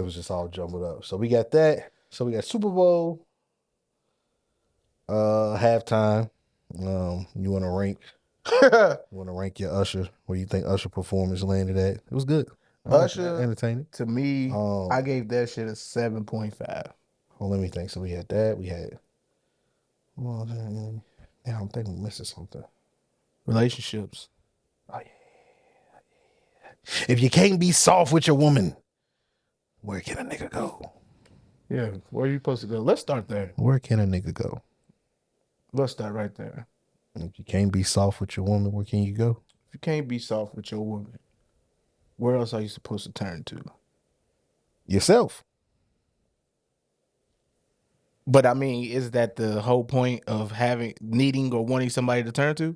it was just all jumbled up. So we got that. So we got Super Bowl, halftime. You want to rank? You want to rank your Usher? Where you think Usher performance landed at? It was good. Usher, entertaining. To me, I gave that shit a 7.5. Well, let me think. So we had that. We had. Well, yeah, I'm thinking we're missing something. Relationships. Oh yeah. If you can't be soft with your woman, where can a nigga go? Yeah, where are you supposed to go? Let's start there. Where can a nigga go? Let's start right there. If you can't be soft with your woman, where can you go? If you can't be soft with your woman, where else are you supposed to turn to? Yourself. But I mean, is that the whole point of needing or wanting somebody to turn to?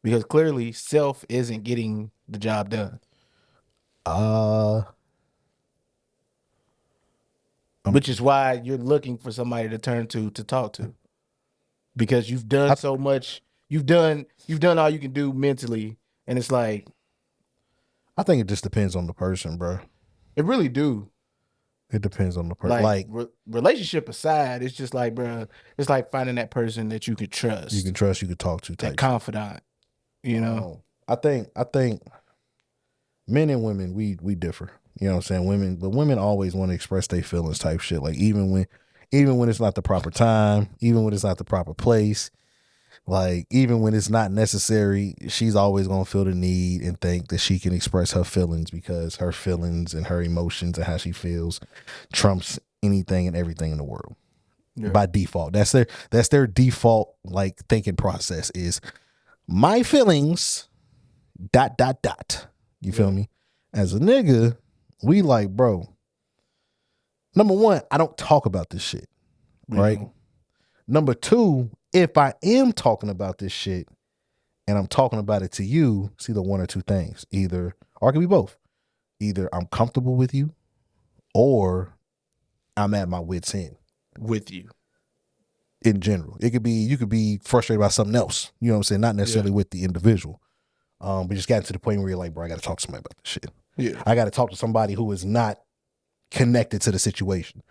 Because clearly self isn't getting the job done. Which is why you're looking for somebody to turn to talk to. Because you've done so much, you've done all you can do mentally, and it's like, I think it just depends on the person, bro. It really do. It depends on the person. Like relationship aside, it's just like, bro, it's like finding that person that you could trust. You can trust, you can talk to. That confidant, you know? I think men and women, we differ. You know what I'm saying? Women always want to express their feelings type shit. Like even when it's not the proper time, even when it's not the proper place, like even when it's not necessary, she's always gonna feel the need and think that she can express her feelings because her feelings and her emotions and how she feels trumps anything and everything in the world. Yeah. By default. That's their default like thinking process is my feelings ... You feel me? As a nigga, we like, bro, number one, I don't talk about this shit. Right? Number two, if I am talking about this shit and I'm talking about it to you, it's either one or two things. Or it can be both. Either I'm comfortable with you or I'm at my wit's end. With you. In general. You could be frustrated by something else. You know what I'm saying? Not necessarily with the individual. But just got to the point where you're like, bro, I got to talk to somebody about this shit. Yeah. I got to talk to somebody who is not connected to the situation.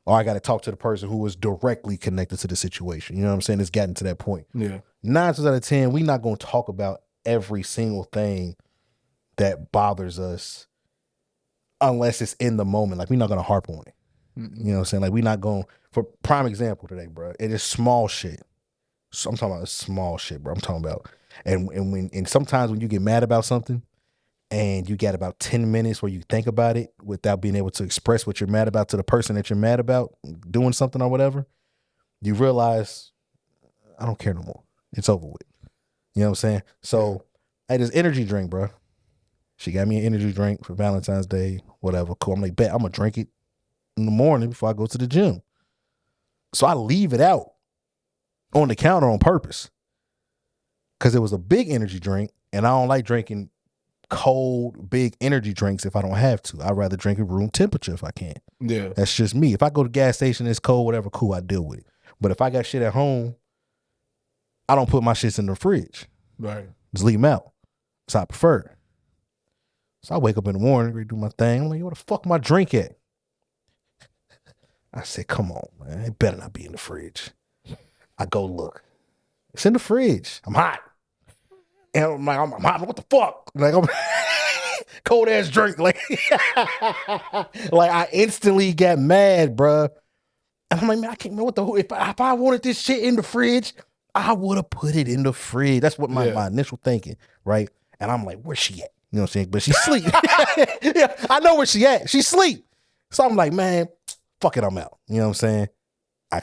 Or I got to talk to the person who is directly connected to the situation. You know what I'm saying? It's gotten to that point. Yeah. 9 times out of 10, we're not going to talk about every single thing that bothers us unless it's in the moment. Like, we're not going to harp on it. Mm-mm. You know what I'm saying? Like, we're not going, for prime example today, bro, it is small shit. So I'm talking about small shit, bro. I'm talking about, and sometimes when you get mad about something, and you got about 10 minutes where you think about it without being able to express what you're mad about to the person that you're mad about doing something or whatever, you realize, I don't care no more. It's over with. You know what I'm saying? So, hey, this energy drink, bro. She got me an energy drink for Valentine's Day, whatever. Cool. I'm like, bet, I'm going to drink it in the morning before I go to the gym. So I leave it out on the counter on purpose because it was a big energy drink, and I don't like drinking cold, big energy drinks if I don't have to. I'd rather drink at room temperature if I can. Yeah. That's just me. If I go to the gas station, it's cold, whatever, cool, I deal with it. But if I got shit at home, I don't put my shits in the fridge. Right. Just leave them out. So I prefer it. So I wake up in the morning, redo my thing. I'm like, where the fuck my drink at? I said, come on, man. It better not be in the fridge. I go look. It's in the fridge. I'm hot. And I'm like, I'm hot. What the fuck? Like, I'm cold ass drink. Like, like I instantly got mad, bro. And I'm like, man, I can't remember if I wanted this shit in the fridge, I would have put it in the fridge. That's what my initial thinking, right? And I'm like, where's she at? You know what I'm saying? But she's asleep. Yeah, I know where she at. She's asleep. So I'm like, man, fuck it, I'm out. You know what I'm saying?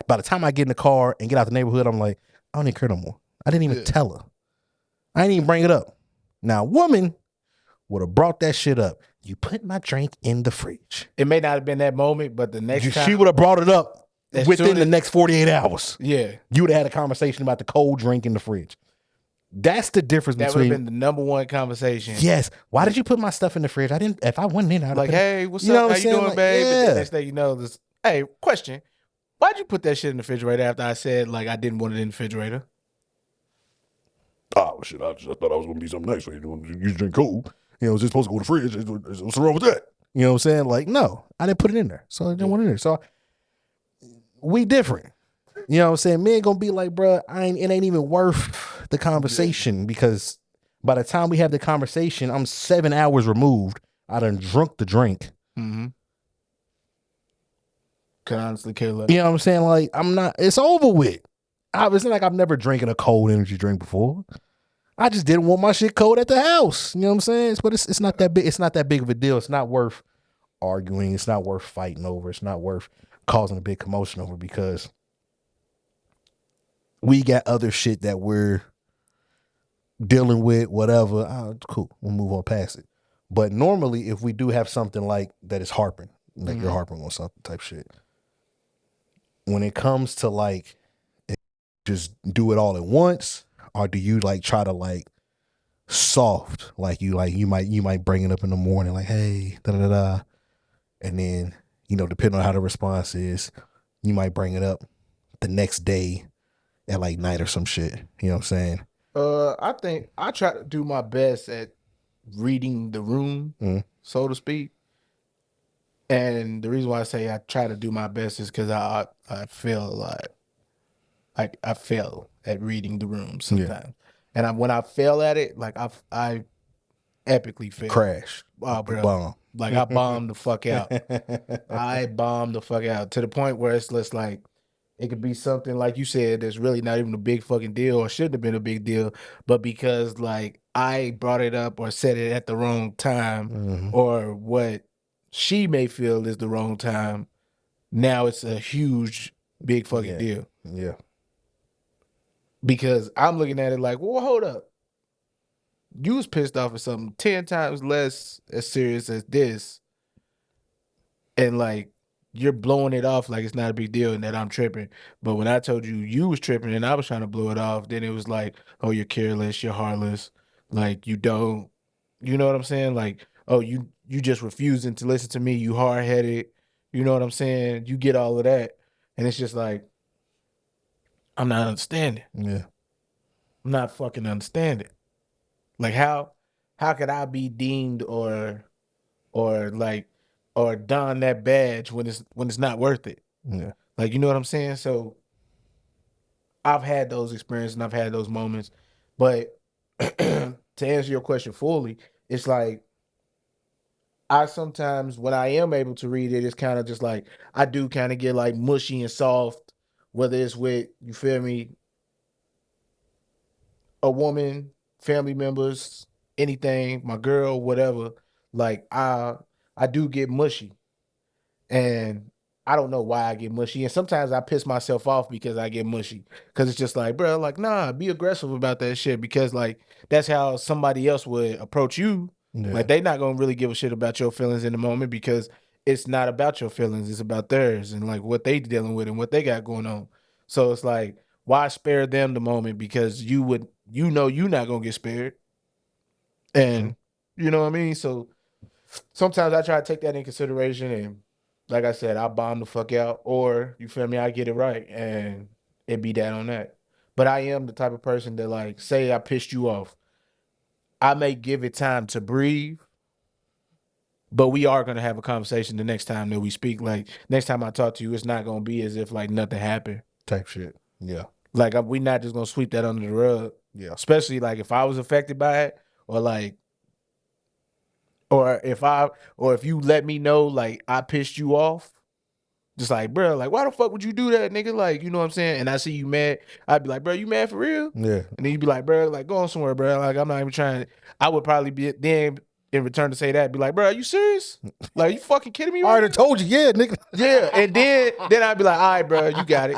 By the time I get in the car and get out the neighborhood, I'm like, I don't even care no more. I didn't even tell her. I didn't even bring it up. Now, a woman would have brought that shit up. You put my drink in the fridge. It may not have been that moment, but the next time. She would have brought it up within the next 48 hours. Yeah. You would have had a conversation about the cold drink in the fridge. That's the difference between. That would have been the number one conversation. Yes. Why did you put my stuff in the fridge? If I wasn't in, I'd like, hey, what's up? How you doing, babe? Yeah. But the next thing you know, this. Hey, question. Why'd you put that shit in the refrigerator after I said, like, I didn't want it in the refrigerator? Oh, shit, I thought I was going to be something nice. So you drink cold. You know, it's supposed to go to the fridge. What's wrong with that? You know what I'm saying? Like, no, I didn't put it in there. So I didn't want it in there. So we different. You know what I'm saying? Men gonna be like, bro, it ain't even worth the conversation because by the time we have the conversation, I'm 7 hours removed. I done drunk the drink. Mm-hmm. Can honestly care less. You know what I'm saying? Like, it's over with. It's not like I've never drinking a cold energy drink before. I just didn't want my shit cold at the house. You know what I'm saying? But it's not that big. It's not that big of a deal. It's not worth arguing. It's not worth fighting over. It's not worth causing a big commotion over because we got other shit that we're dealing with, whatever. Cool. We'll move on past it. But normally, if we do have something like that is harping, like you're harping on something type shit, when it comes to like just do it all at once, or do you like try to like soft, like you might bring it up in the morning, like, hey, da da da, and then depending on how the response is, you might bring it up the next day at like night or some shit. You know what I'm saying? I think I try to do my best at reading the room, so to speak. And the reason why I say I try to do my best is because I fail a lot. Like I fail at reading the room sometimes, and when I fail at it, like I epically fail. Crash. Wow, bro. Bomb. Like I bombed the fuck out. I bombed the fuck out to the point where it's just like it could be something like you said that's really not even a big fucking deal or shouldn't have been a big deal, but because like I brought it up or said it at the wrong time or what she may feel is the wrong time, now it's a huge big fucking deal. Yeah. Because I'm looking at it like, well, hold up. You was pissed off at something 10 times less as serious as this. And like, you're blowing it off like it's not a big deal and that I'm tripping. But when I told you was tripping and I was trying to blow it off, then it was like, oh, you're careless, you're heartless. Like, you know what I'm saying? Like, oh, you just refusing to listen to me. You hard-headed. You know what I'm saying? You get all of that. And it's just like, I'm not understanding. Yeah. I'm not fucking understanding. Like how could I be deemed or don that badge when it's not worth it? Yeah. Like, you know what I'm saying? So I've had those experiences and I've had those moments. But to answer your question fully, it's like I sometimes when I am able to read it, it's kind of just like I do kind of get like mushy and soft, whether it's with, you feel me, a woman, family members, anything, my girl, whatever. Like I do get mushy, and I don't know why I get mushy. And sometimes I piss myself off because I get mushy, because it's just like, bro, like, nah, be aggressive about that shit, because like that's how somebody else would approach you. Yeah. Like they not gonna really give a shit about your feelings in the moment because it's not about your feelings, it's about theirs and like what they dealing with and what they got going on. So it's like, why spare them the moment? Because you're not gonna get spared. And you know what I mean? So sometimes I try to take that in consideration, and like I said, I bomb the fuck out, or you feel me, I get it right and it be that on that. But I am the type of person that, like, say I pissed you off, I may give it time to breathe, but we are gonna have a conversation the next time that we speak. Like next time I talk to you, it's not gonna be as if like nothing happened. Type shit. Yeah. Like we not just gonna sweep that under the rug. Yeah. Especially like if I was affected by it, or like, or if you let me know like I pissed you off, just like, bro, like why the fuck would you do that, nigga? Like, you know what I'm saying? And I see you mad, I'd be like, bro, you mad for real? Yeah. And then you'd be like, bro, like go on somewhere, bro. Like I'm not even trying. I would probably be then in return to say that, be like, bro, are you serious? Like you fucking kidding me? I already told you, yeah, nigga. Yeah, and then I'd be like, all right, bro, you got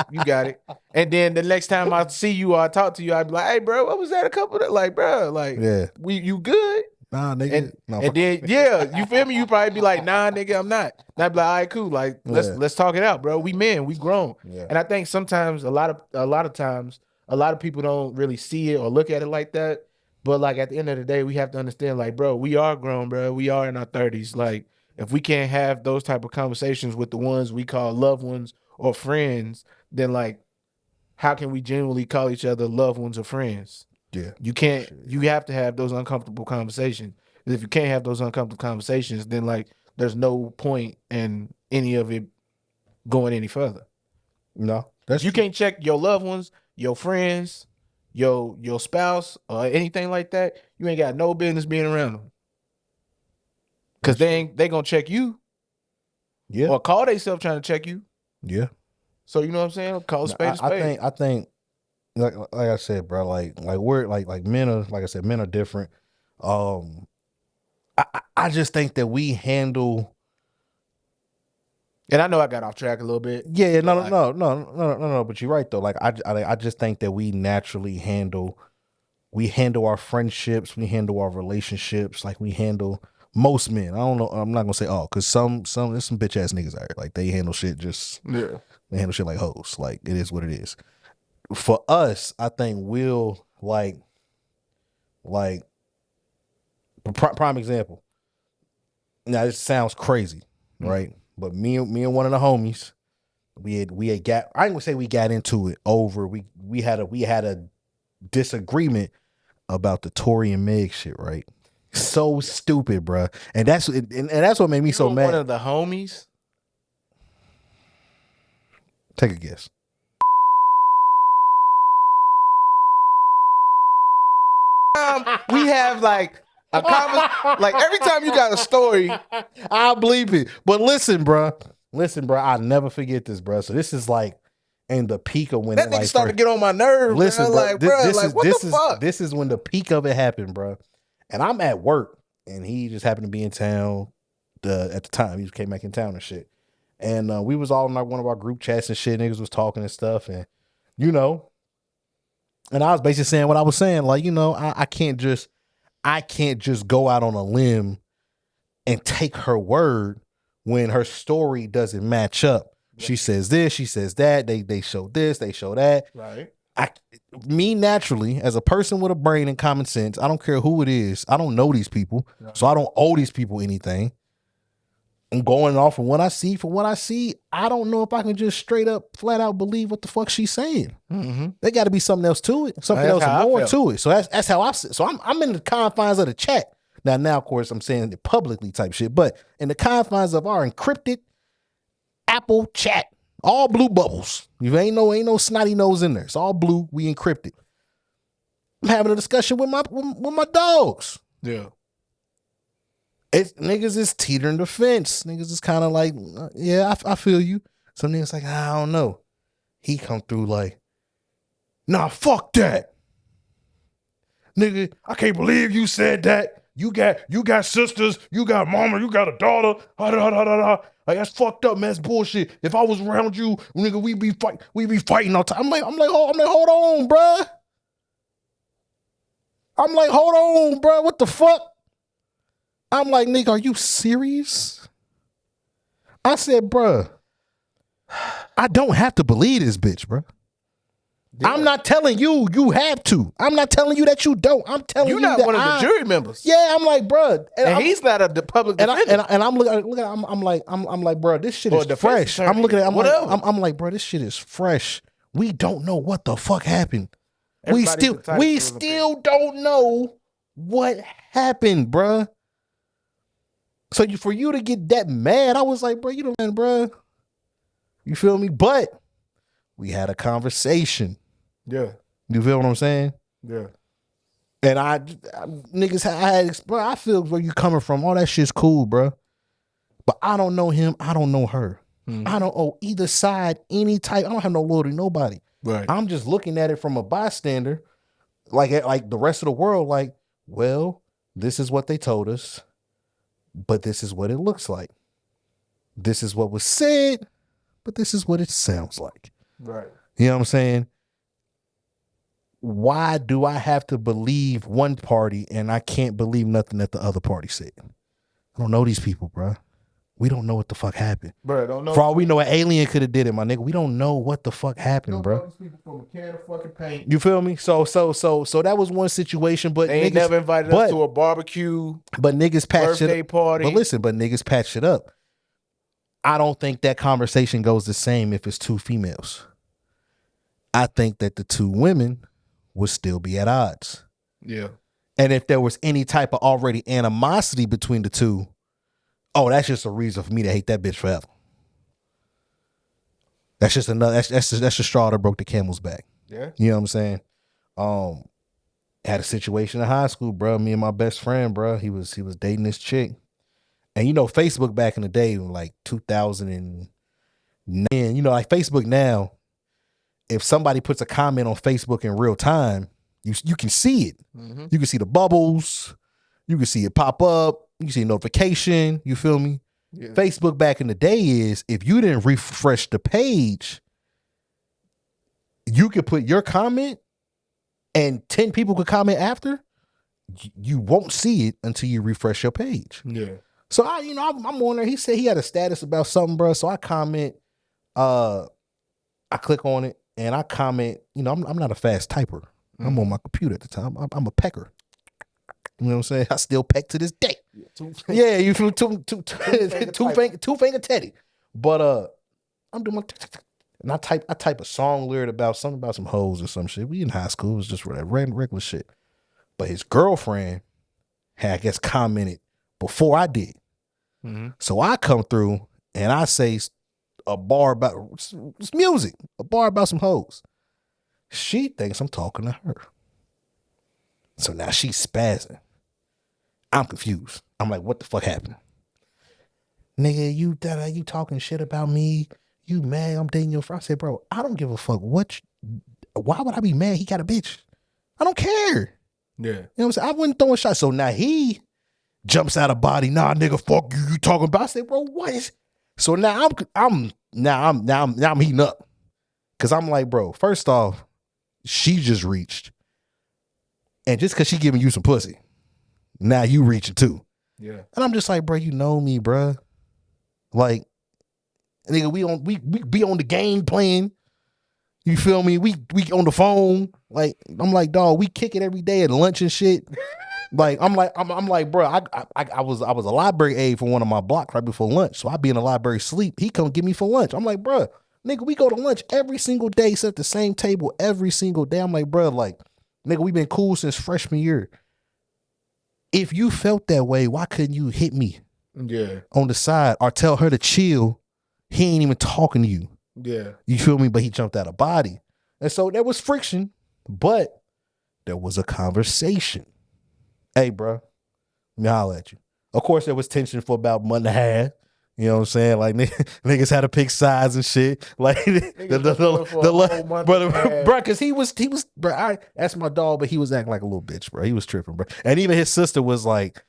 it. And then the next time I see you or I talk to you, I'd be like, hey, bro, what was that? A couple of like, bro, like, yeah, you good? Nah, nigga. And then yeah, you feel me? You probably be like, nah, nigga, I'm not. And I'd be like, all right, cool. Like let's talk it out, bro. We men, we grown. Yeah. And I think sometimes a lot of times a lot of people don't really see it or look at it like that. But like at the end of the day, we have to understand, like, bro, we are grown, bro. We are in our 30s. Like, if we can't have those type of conversations with the ones we call loved ones or friends, then like, how can we genuinely call each other loved ones or friends? Yeah. You can't, you have to have those uncomfortable conversations. If you can't have those uncomfortable conversations, then like there's no point in any of it going any further. No, you can't check your loved ones, your friends, your spouse, or anything like that. You ain't got no business being around them, because they gonna check you, or call themselves trying to check you. Yeah. So you know what I'm saying? Call spade a spade. I think, like I said, bro, like we're like men are, like I said, men are different. I just think that we handle. And I know I got off track a little bit. Yeah, no. But you're right though. Like I just think that we naturally handle our friendships, we handle our relationships, like we handle most men. I don't know. I'm not gonna say all, because there's some bitch ass niggas out here. Like they handle shit they handle shit like hoes. Like it is what it is. For us, I think we'll like prime example. Now this sounds crazy, right? But me and one of the homies, we had got, I ain't gonna say we got into it over. We had a disagreement about the Tory and Meg shit, right? So stupid, bro. And that's what made me so mad. One of the homies. Take a guess. We have like a conversation. Like every time you got a story, I'll believe it. But listen, bro, I'll never forget this, bro. So this is like in the peak of when that nigga started to get on my nerves. Listen, bro, like, what the fuck? This is when the peak of it happened, bro. And I'm at work, and he just happened to be in town. At the time, he just came back in town and shit. And we was all in like one of our group chats and shit. Niggas was talking and stuff, and you know, and I was basically saying what I was saying, like, you know, I can't just go out on a limb and take her word when her story doesn't match up. Right. She says this, she says that. They show this, they show that. Right. Me naturally, as a person with a brain and common sense, I don't care who it is. I don't know these people, so I don't owe these people anything. I'm going off of what I see. For what I see, I don't know if I can just straight up, flat out believe what the fuck she's saying. Mm-hmm. There got to be something else to it, something else more to it. So that's how I see. So I'm in the confines of the chat now. Of course, I'm saying it publicly type shit, but in the confines of our encrypted Apple chat, all blue bubbles. You ain't no snotty nose in there. It's all blue. We encrypted. I'm having a discussion with my dogs. Yeah. Niggas is teetering the fence. Niggas is kind of like, yeah, I feel you. Some niggas like, I don't know. He come through like, nah, fuck that. Nigga, I can't believe you said that. You got sisters, you got mama, you got a daughter. Like, that's fucked up, man. That's bullshit. If I was around you, nigga, we be fighting all the time. I'm like, hold on, bruh. I'm like, hold on, bruh. What the fuck? I'm like, nigga, are you serious? I said, bruh, I don't have to believe this bitch, bruh. Yeah. I'm not telling you have to. I'm not telling you that you don't. I'm telling you you're not one of the jury members. Yeah, I'm like, bruh. And he's not a public defender. And I'm looking. I'm like, bruh, this shit is fresh. I'm looking at. I'm like, bruh, this shit is fresh. We don't know what the fuck happened. We still don't know what happened, bruh. So for you to get that mad, I was like, bro, you don't, bro. You feel me? But we had a conversation. Yeah. You feel what I'm saying? Yeah. And I feel where you coming from. All that shit's cool, bro. But I don't know him. I don't know her. Mm-hmm. I don't owe either side any type. I don't have no loyalty to nobody. Right. I'm just looking at it from a bystander, like the rest of the world. Like, well, this is what they told us. But this is what it looks like. This is what was said, but this is what it sounds like. Right. You know what I'm saying? Why do I have to believe one party and I can't believe nothing that the other party said? I don't know these people, bro. We don't know what the fuck happened. Bro, don't know. For all we know, an alien could have did it, my nigga. We don't know what the fuck happened, bro. These people from a can of fucking paint. You feel me? So that was one situation, but they ain't never invited us to a barbecue. But niggas patched birthday party. But listen, niggas patched it up. I don't think that conversation goes the same if it's two females. I think that the two women would still be at odds. Yeah. And if there was any type of already animosity between the two, Oh, that's just a reason for me to hate that bitch forever. That's just another. That's the straw that broke the camel's back. Yeah, you know what I'm saying. Had a situation in high school, bro. Me and my best friend, bro. He was dating this chick, and Facebook back in the day, like 2009. Like Facebook now, if somebody puts a comment on Facebook in real time, you can see it. Mm-hmm. You can see the bubbles. You can see it pop up. You can see a notification. You feel me? Yeah. Facebook back in the day is if you didn't refresh the page, you could put your comment and 10 people could comment after. You won't see it until you refresh your page. Yeah. So I'm on there. He said he had a status about something, bro. So I comment. I click on it and I comment. I'm not a fast typer. Mm-hmm. I'm on my computer at the time. I'm a pecker. You know what I'm saying? I still peck to this day. Yeah, you feel two finger Teddy. But I'm doing my and I type a song lyric about something about some hoes or some shit. We in high school, it was just regular shit. But his girlfriend had, I guess, commented before I did. Mm-hmm. So I come through and I say a bar about it's music, a bar about some hoes. She thinks I'm talking to her. So now she's spazzing. I'm confused. I'm like, what the fuck happened? Nigga, you talking shit about me? You mad I'm dating your friend? I said, bro, I don't give a fuck. Why would I be mad? He got a bitch. I don't care. Yeah. You know what I'm saying? I wasn't throwing shots. So now he jumps out of body. Nah, nigga, fuck you talking about. I said, bro, what is? So now I'm heating up. Cause I'm like, bro, first off, she just reached. And just cause she giving you some pussy, now you reaching too. Yeah. And I'm just like, bro, you know me, bro. Like, nigga, we be on the game playing. You feel me? We on the phone. Like, I'm like, dog, we kick it every day at lunch and shit. Like, I'm like, bro, I was a library aide for one of my blocks right before lunch. So I be in the library sleep. He come get me for lunch. I'm like, bro, nigga, we go to lunch every single day, sit at the same table every single day. I'm like, bro, like, nigga, we been cool since freshman year. If you felt that way, why couldn't you hit me? Yeah. On the side or tell her to chill? He ain't even talking to you. Yeah. You feel me? But he jumped out of body. And so there was friction, but there was a conversation. Hey, bro, let me holler at you. Of course, there was tension for about a month and a half. You know what I'm saying? Like, niggas had to pick sides and shit. Like, bro, because he was, bro, I asked my dog, but he was acting like a little bitch, bro. He was tripping, bro. And even his sister was like,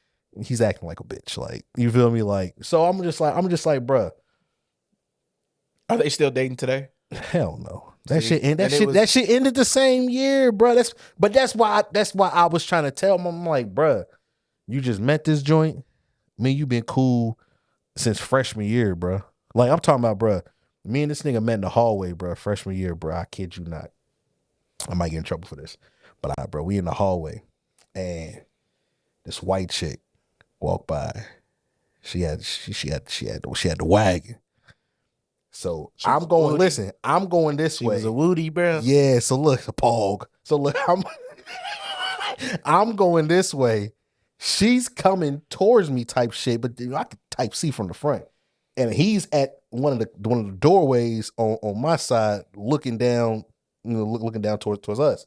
he's acting like a bitch. Like, you feel me? Like, so I'm just like, bro. Are they still dating today? Hell no. That shit ended the same year, bro. That's why I was trying to tell him. I'm like, bro, you just met this joint. I mean, you been cool since freshman year, bro. Like, I'm talking about, bro, me and this nigga met in the hallway, bro, freshman year, bro. I kid you not. I might get in trouble for this. But bro, we in the hallway and this white chick walked by. She had the wagon. So I'm going this way. She was a woody, bro. Yeah, so look, a pog. So look, I'm going this way. She's coming towards me type shit, but I could type C from the front. And he's at one of the doorways on my side, looking down, looking down towards us.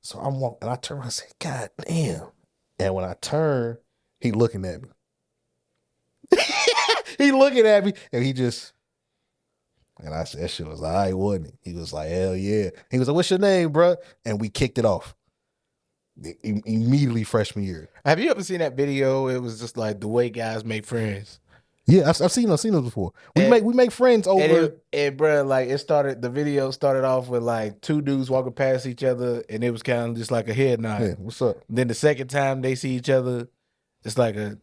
So I'm walking, and I turn around and say, God damn. And when I turn, he looking at me. He looking at me, and he just, and I said, that shit was all right, wasn't it? He was like, hell yeah. He was like, what's your name, bro? And we kicked it off. Immediately freshman year. Have you ever seen that video? It was just like the way guys make friends. Yeah, I've seen those before. We make friends over. And bro, like the video started off with like two dudes walking past each other, and it was kind of just like a head nod. Yeah, what's up? Then the second time they see each other, it's like a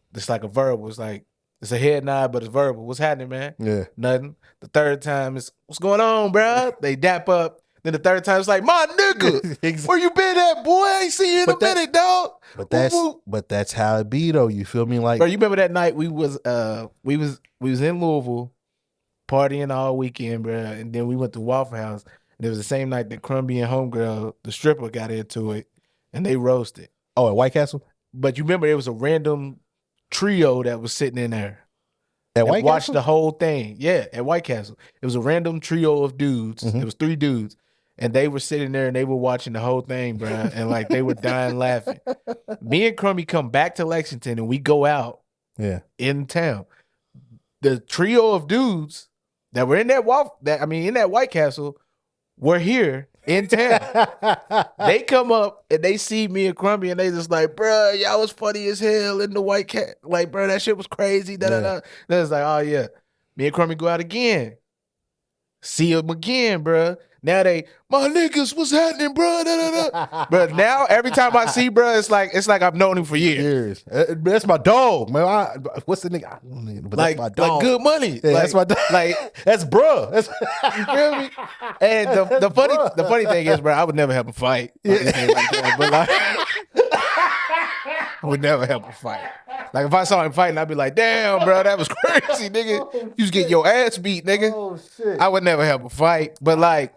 verbal. It's like it's a head nod, but it's verbal. What's happening, man? Yeah, nothing. The third time is what's going on, bro? They dap up. Then the third time it's like, my nigga, exactly. Where you been at, boy? I ain't seen you in a minute, dog. But that's how it be though. You feel me? Like, bro, you remember that night we was in Louisville partying all weekend, bro, and then we went to Waffle House. And it was the same night that Crumbie and Homegirl, the stripper, got into it, and they roasted. Oh, at White Castle? But you remember it was a random trio that was sitting in there. At White watched Castle? the whole thing. Yeah, at White Castle. It was a random trio of dudes. It was 3 dudes. And they were sitting there and they were watching the whole thing, bro. And like they were dying laughing. Me and Crummy come back to Lexington and we go out in town. The trio of dudes that were in that in that White Castle were here in town. They come up and they see me and Crummy and they just like, bro, y'all was funny as hell in the White Cat. Like, bro, that shit was crazy. Then it's like, oh yeah. Me and Crummy go out again. See them again, bro. Now my niggas, what's happening, bro? But now every time I see bro, it's like I've known him for years. That's my dog, man. What's the nigga? But like, that's my dog. Like Good Money. Yeah, like, that's my dog. Like that's bro. That's you feel me? And the funny thing is, bro, I would never have a fight or anything like that. But like, I would never have a fight. Like if I saw him fighting, I'd be like, damn, bro, that was crazy, nigga. You just get your ass beat, nigga. Oh shit. I would never have a fight. But like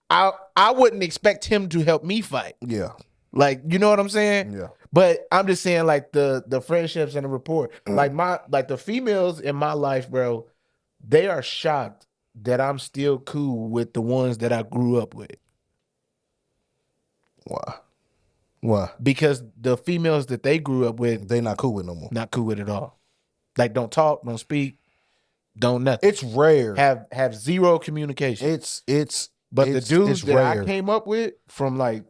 I wouldn't expect him to help me fight. Yeah. Like, you know what I'm saying? Yeah. But I'm just saying, like, the friendships and the rapport. Like the females in my life, bro, they are shocked that I'm still cool with the ones that I grew up with. Why? Because the females that they grew up with, they not cool with no more. Not cool with at all. Like, don't talk, don't speak, don't nothing. It's rare. Have zero communication. But the dudes that I came up with from like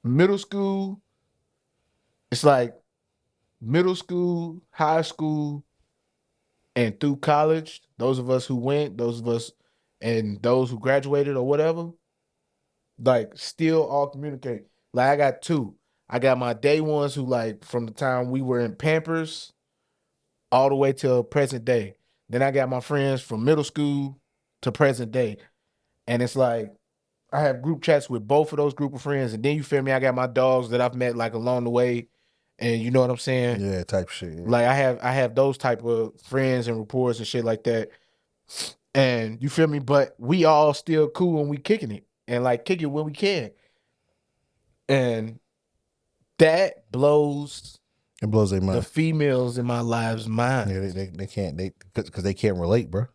middle school, it's like middle school, high school, and through college, those of us who went, those of us and those who graduated or whatever, like still all communicate. Like I got 2. I got my day ones who like from the time we were in Pampers all the way till present day. Then I got my friends from middle school to present day. And it's like I have group chats with both of those group of friends. And then you feel me? I got my dogs that I've met like along the way. And you know what I'm saying? Yeah, type shit. Yeah. Like I have those type of friends and reports and shit like that. And you feel me? But we all still cool when we kicking it. And like kick it when we can. And that blows it blows their mind. The females in my lives mind. Yeah, they can't because they can't relate, bro.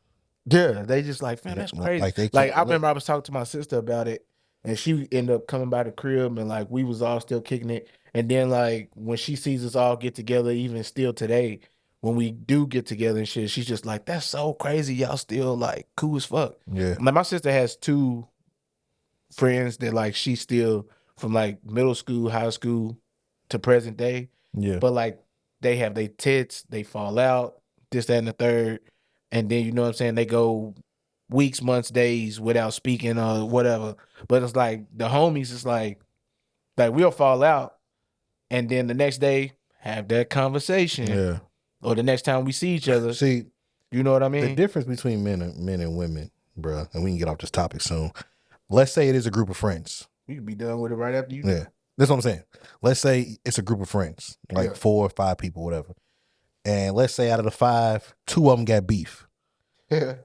Yeah, they just like, man, that's crazy. Like I remember I was talking to my sister about it, and she ended up coming by the crib, and like we was all still kicking it. And then like when she sees us all get together, even still today, when we do get together and shit, she's just like, that's so crazy. Y'all still like cool as fuck. Yeah. Like my sister has 2 friends that like she still from like middle school, high school to present day. Yeah. But like they have their tits, they fall out, this, that, and the third. And then you know what I'm saying, they go weeks, months, days without speaking or whatever. But it's like the homies, it's like we'll fall out and then the next day have that conversation. Yeah. Or the next time we see each other. See, you know what I mean? The difference between men and women, bro, and we can get off this topic soon. Let's say it is a group of friends. You can be done with it right after you. Yeah. That's what I'm saying. Let's say it's a group of friends, like 4 or 5 people, whatever. And let's say out of the 5, 2 of them got beef. Yeah.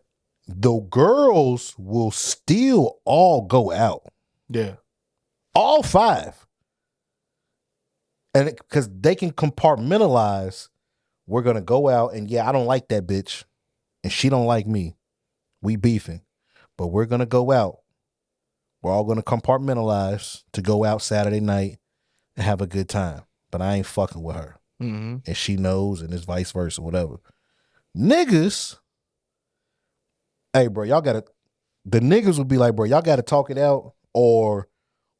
The girls will still all go out. Yeah. All 5. And because they can compartmentalize, we're going to go out and I don't like that bitch and she don't like me. We beefing. But we're going to go out. We're all going to compartmentalize to go out Saturday night and have a good time. But I ain't fucking with her. Mm-hmm. And she knows, and it's vice versa, whatever. Niggas, hey, bro, the niggas would be like, bro, y'all got to talk it out. Or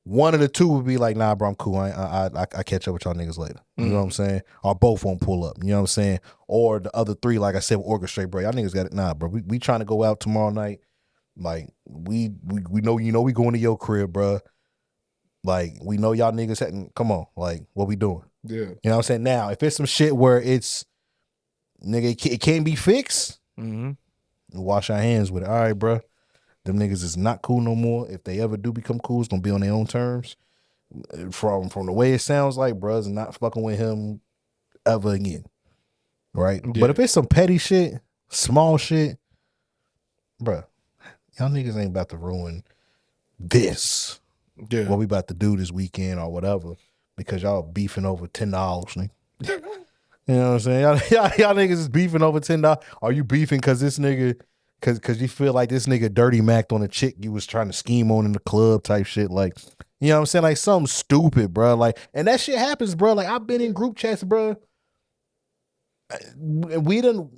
one of the 2 would be like, nah, bro, I'm cool. I catch up with y'all niggas later. You know what I'm saying? Or both won't pull up. You know what I'm saying? Or the other 3, like I said, will orchestrate, bro. Y'all niggas got it. Nah, bro, we trying to go out tomorrow night. Like, we know, we going to your crib, bro. Like, we know y'all niggas hadn't, come on. Like, what we doing? Yeah. You know what I'm saying? Now, if it's some shit where it's, nigga, it can't be fixed, wash our hands with it. All right, bro. Them niggas is not cool no more. If they ever do become cool, it's going to be on their own terms. From the way it sounds like, bro, is not fucking with him ever again. Right? Yeah. But if it's some petty shit, small shit, bro, y'all niggas ain't about to ruin this. Yeah. What we about to do this weekend or whatever because y'all beefing over $10, nigga. You know You know what I'm saying? Y'all niggas is beefing over $10. Are you beefing because this nigga, because you feel like this nigga dirty macked on a chick you was trying to scheme on in the club type shit? Like, you know what I'm saying? Like something stupid, bro. Like, and that shit happens, bro. Like I've been in group chats, bro. We done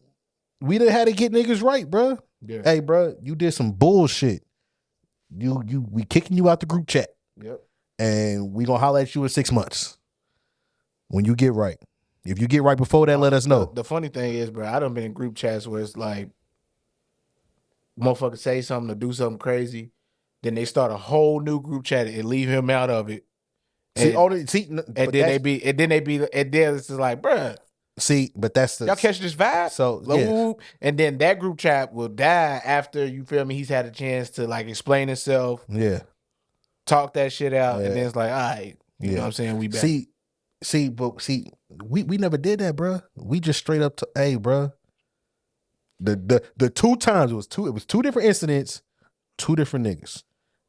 had to get niggas right, bro. Yeah. Hey, bro, you did some bullshit. We kicking you out the group chat. Yep. And we gonna holler at you in 6 months when you get right. If you get right before that, let us know. The funny thing is, bro, I done been in group chats where it's like, motherfucker say something or do something crazy, then they start a whole new group chat and leave him out of it. And then it's just like, bruh. See, but that's the y'all catch this vibe. So yeah. And then that group chat will die after, you feel me, he's had a chance to like explain himself. Yeah. Talk that shit out, and then it's like, all right, you know what I'm saying? We back. See, we never did that, bro. We just straight up to, hey, bro. The 2 times it was two different incidents, 2 different niggas.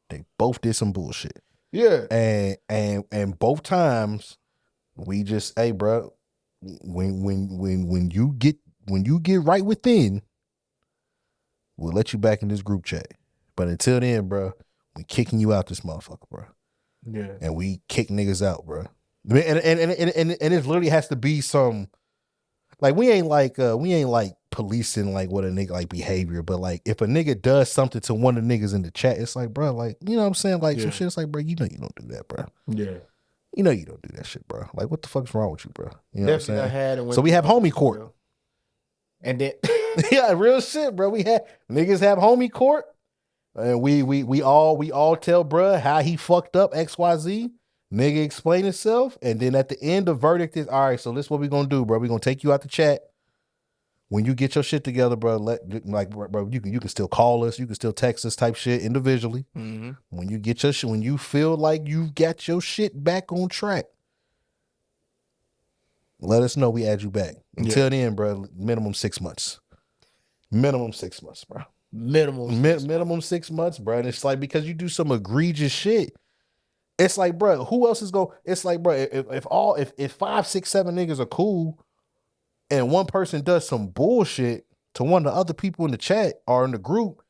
They both did some bullshit. Yeah. And both times we just, hey, bro, when you get right within, we'll let you back in this group chat. But until then, bro, we kicking you out this motherfucker, bro. Yeah. And we kick niggas out, bro. And it literally has to be some, like, we ain't like policing like what a nigga like behavior, but like if a nigga does something to one of the niggas in the chat, it's like, bro, like, you know what I'm saying? Like some shit, it's like, bro, you know you don't do that, bro. Yeah. You know you don't do that shit, bro. Like, what the fuck's wrong with you, bro? You know Definitely what I'm saying? So we have homie court. And then yeah, real shit, bro. We had niggas have homie court. And we all tell bruh how he fucked up XYZ. Nigga explain himself. And then at the end, the verdict is, all right, so this is what we gonna do, bro. We gonna take you out the chat. When you get your shit together, bro, bro, you can still call us, you can still text us type shit individually. Mm-hmm. When you get your shit, when you feel like you got your shit back on track, let us know, we add you back. Until then, bro, minimum 6 months. Minimum 6 months, bro. Minimum 6 months, bro. And it's like, because you do some egregious shit. It's like, bro, who else is going? It's like, bro, if 5, 6, 7 niggas are cool, and one person does some bullshit to one of the other people in the chat or in the group,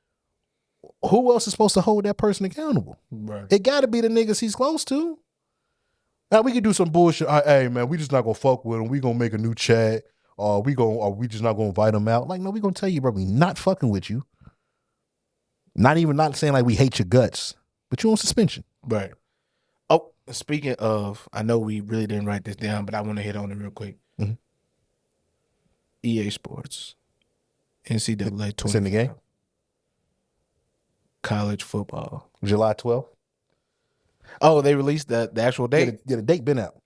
who else is supposed to hold that person accountable? Right. It got to be the niggas he's close to. Now we can do some bullshit. Hey man, we just not gonna fuck with him. We gonna make a new chat. We just not gonna invite him out. Like, no, we gonna tell you, bro, we not fucking with you. Not saying like we hate your guts, but you on suspension. Right. Oh, speaking of, I know we really didn't write this down, but I want to hit on it real quick. Mm-hmm. EA Sports, NCAA 25. It's in the game. College football. July 12th. Oh, they released the actual date? Yeah, the date been out.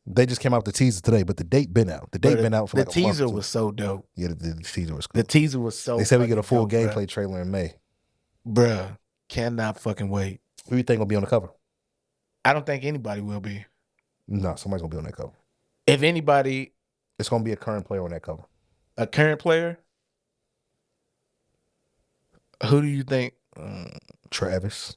They just came out with the teaser today, but the date been out. The date been out for like a month. The teaser was so dope. Yeah, the teaser was cool. The teaser was so They said we get a full dope, gameplay trailer in May. Bruh, cannot fucking wait. Who you think will be on the cover? I don't think anybody will be. No, somebody's gonna be on that cover. If anybody, it's gonna be a current player on that cover. A current player? Who do you think? Travis.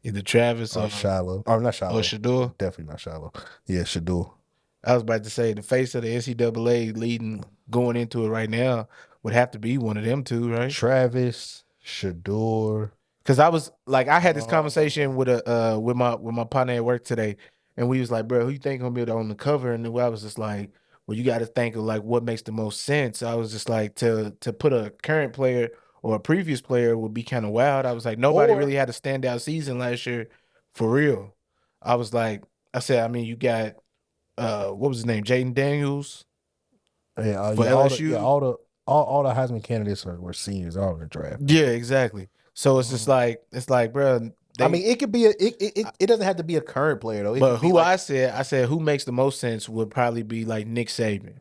Either Travis or Shiloh. Or not Shiloh. Or Shador. Definitely not Shiloh. Yeah, Shador. I was about to say the face of the NCAA going into it right now would have to be one of them two, right? Travis, Shador. Because I had this conversation with my partner at work today, and we was like, bro, who you think gonna be on the cover? And I was just like, well, you got to think of like what makes the most sense. I was just like, to put a current player or a previous player would be kind of wild. I was like, nobody really had a standout season last year, for real. I was like, I said, I mean, you got what was his name, Jaden Daniels, for LSU. All the Heisman candidates were seniors all in the draft. Yeah, exactly. So it's just like, bro. I mean, it could be it doesn't have to be a current player though. But who I said who makes the most sense would probably be like Nick Saban.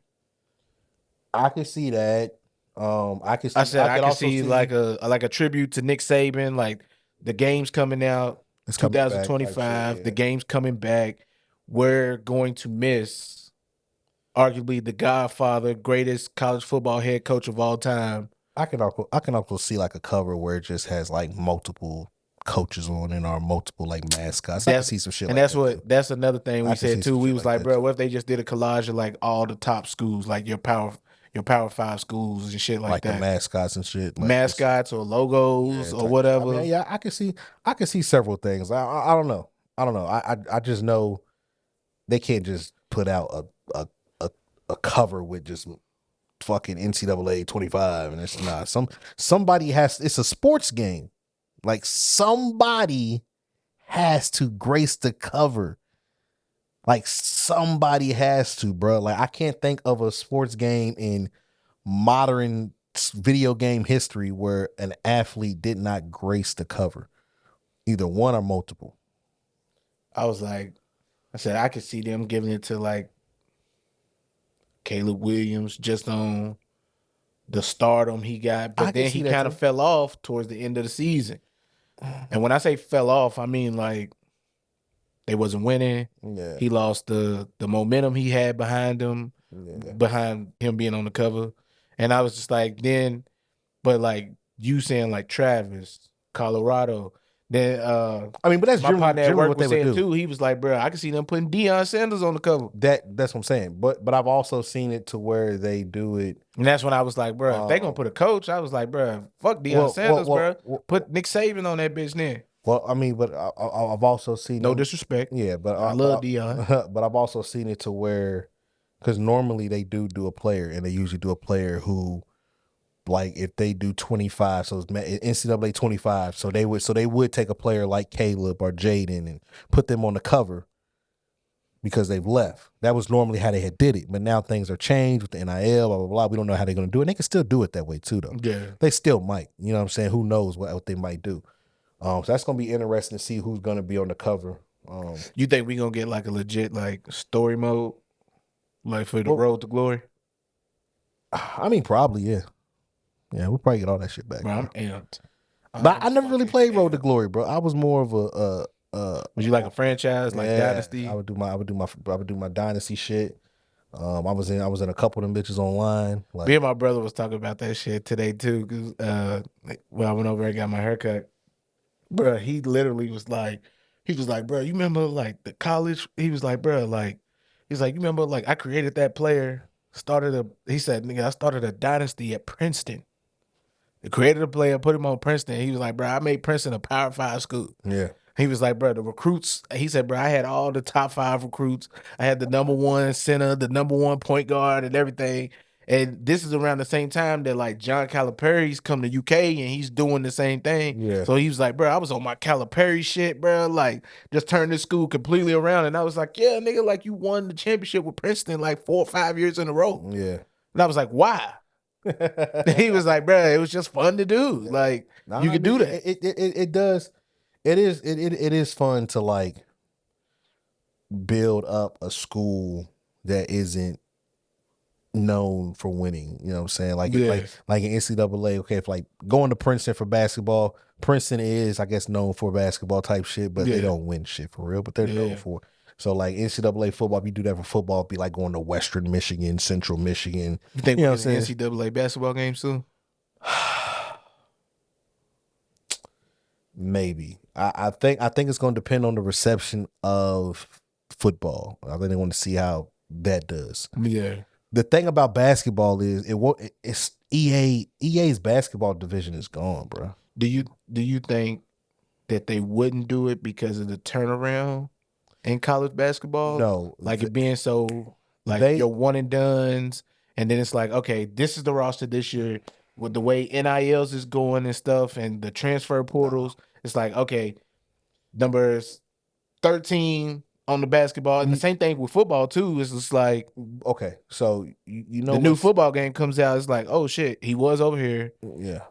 I can see that. I can see like a tribute to Nick Saban. Like the game's coming out, it's 2025. Back, yeah. The game's coming back. We're going to miss arguably the Godfather, greatest college football head coach of all time. I can also see like a cover where it just has like multiple coaches on and are multiple like mascots. I can see some shit and like that's another thing we said too. We was like, bro, too. what if they just did a collage of like all the top schools, like your power 5 schools and shit like that, the mascots and shit, like mascots or logos or whatever. I mean, I can see several things. I don't know. I just know they can't just put out a cover with just fucking NCAA 25 and it's not. Somebody has. It's a sports game. Like somebody has to grace the cover. Like somebody has to, bro. Like I can't think of a sports game in modern video game history where an athlete did not grace the cover, either one or multiple. I said I could see them giving it to like Caleb Williams just on the stardom he got, but then he kind of fell off towards the end of the season. And when I say fell off, I mean like they wasn't winning. Yeah. He lost the momentum he had behind him, behind him being on the cover. And I was just like, then, but like you saying like Travis, Colorado, then I mean, but that's my partner at work was saying too. He was like, bro, I can see them putting Deion Sanders on the cover. That's what I'm saying. But I've also seen it to where they do it. And that's when I was like, bro, if they gonna put a coach, I was like, bro, fuck Deion Sanders, bro. Put Nick Saban on that bitch then. Well, I mean, but I've also seen no disrespect. Yeah, but I love Deion. But I've also seen it to where, because normally they do a player, and they usually do a player who, like, if they do 25, so it's NCAA 25, so they would take a player like Caleb or Jaden and put them on the cover because they've left. That was normally how they had did it, but now things are changed with the NIL, blah blah blah. We don't know how they're gonna do it. And they can still do it that way too, though. Yeah, they still might. You know what I'm saying? Who knows what they might do? So that's gonna be interesting to see who's gonna be on the cover. You think we gonna get like a legit like story mode, like for the Road to Glory? I mean, probably, yeah. Yeah, we'll probably get all that shit back. Bro, I'm amped. But I never really played Road to Glory, bro. I was more of a was you like a franchise, like Dynasty? I would do my Dynasty shit. I was in a couple of them bitches online. Like, me and my brother was talking about that shit today too. Cause when I went over and got my haircut, bro, he literally was like, bro, you remember like the college? He was like, bro, like, he's like, you remember like I created that player, he said, nigga, I started a dynasty at Princeton. They created a player, put him on Princeton. He was like, bro, I made Princeton a Power 5 school. Yeah. He was like, bro, the recruits, he said, bro, I had all the top 5 recruits. I had the #1 center, the #1 point guard and everything. And this is around the same time that like John Calipari's come to UK and he's doing the same thing. Yeah. So he was like, bro, I was on my Calipari shit, bro. Like, just turned this school completely around. And I was like, yeah, nigga, like you won the championship with Princeton like 4 or 5 years in a row. Yeah. And I was like, why? He was like, bro, it was just fun to do. Like, you could do that. It does. It is fun to like build up a school that isn't known for winning. You know what I'm saying? Like, like in NCAA, okay, if like going to Princeton for basketball, Princeton is, I guess, known for basketball type shit, but they don't win shit for real, but they're known for. So like NCAA football, if you do that for football, it'd be like going to Western Michigan, Central Michigan. You think we're going to NCAA basketball game soon? Maybe. I think it's going to depend on the reception of football. I think they want to see how that does. Yeah. The thing about basketball is it's EA's basketball division is gone, bro. Do you think that they wouldn't do it because of the turnaround in college basketball? No, like it being so like your one and dones, and then it's like, okay, this is the roster this year with the way NILs is going and stuff, and the transfer portals. It's like, okay, numbers 13 on the basketball, and the same thing with football too. It's just like, okay, so you know the new football game comes out. It's like, oh shit, he was over here. Yeah.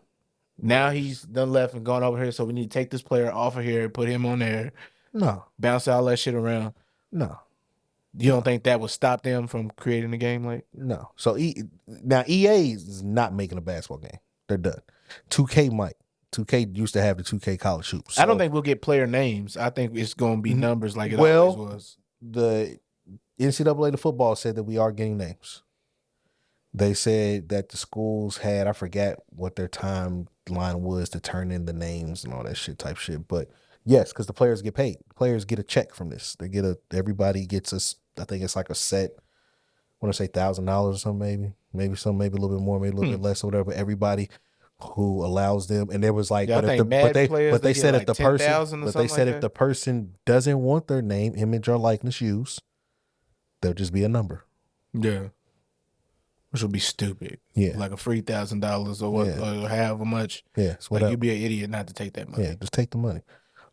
Now he's done left and gone over here, so we need to take this player off of here and put him on there. No. Bounce all that shit around. No. You don't think that would stop them from creating a game like? No. So now EA is not making a basketball game. They're done. 2K might. 2K used to have the 2K college hoops. So. I don't think we'll get player names. I think it's going to be numbers like it always was. The NCAA, the football said that we are getting names. They said that the schools had, I forget what their timeline was to turn in the names and all that shit type shit. But yes, because the players get paid. The players get a check from this. Everybody gets I think it's like a set, I want to say $1,000 or something, maybe a little bit more, maybe a little bit less or whatever. Everybody who allows them, and there was like, yeah, but they said like if the 10,000 or something if the person doesn't want their name, image, or likeness used, they'll just be a number. Yeah. Which would be stupid. Yeah. Like a free $1,000 or what, or however much. Yeah. Like you'd be an idiot not to take that money. Yeah, just take the money.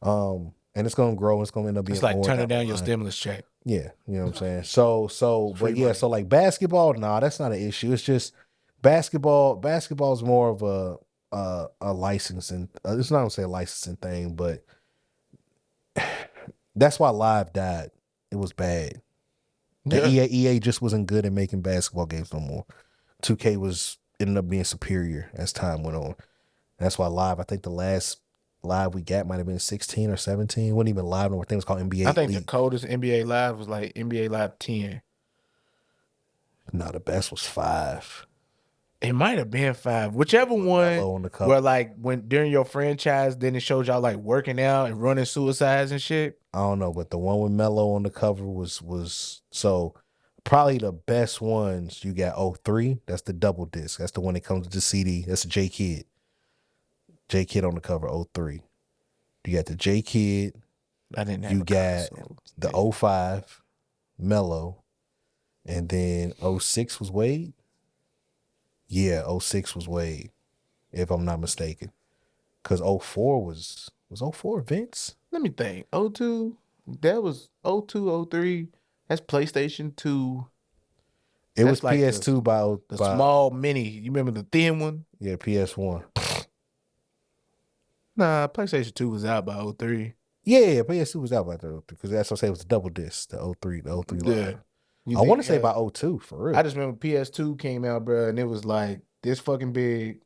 And it's gonna grow. It's gonna end up being it's like more turning down your stimulus check. Yeah, you know what I'm saying. So, but yeah, so like basketball, nah, that's not an issue. It's just basketball. Basketball is more of a licensing. It's not gonna say a licensing thing, but that's why Live died. It was bad. EA just wasn't good at making basketball games no more. 2K was ended up being superior as time went on. That's why Live. I think the last Live we got might have been 16 or 17. It wasn't even Live no more. I think it was called NBA. I think the coldest NBA Live was like NBA Live 10. No, the best was 5. It might have been 5. Whichever one where like when during your franchise, then it showed y'all like working out and running suicides and shit. I don't know, but the one with Melo on the cover was so probably the best ones. You got 03. That's the double disc. That's the one that comes with the CD. That's the J Kid. J Kid on the cover, 03. You got the J Kid. I didn't have you got the 05 Melo. And then 06 was Wade. Yeah, 06 was Wade, if I'm not mistaken. Because 04 was 04 Vince? Let me think. 02, that was 02, 03. That's PlayStation 2. It was like PS2 by the small mini. You remember the thin one? Yeah, PS1. Nah, PlayStation 2 was out by 03. Yeah, PS2 was out by 03. Because that's what I say it was a double disc, the 03 line. I want to say by 02, for real. I just remember PS2 came out, bro, and it was like this fucking big,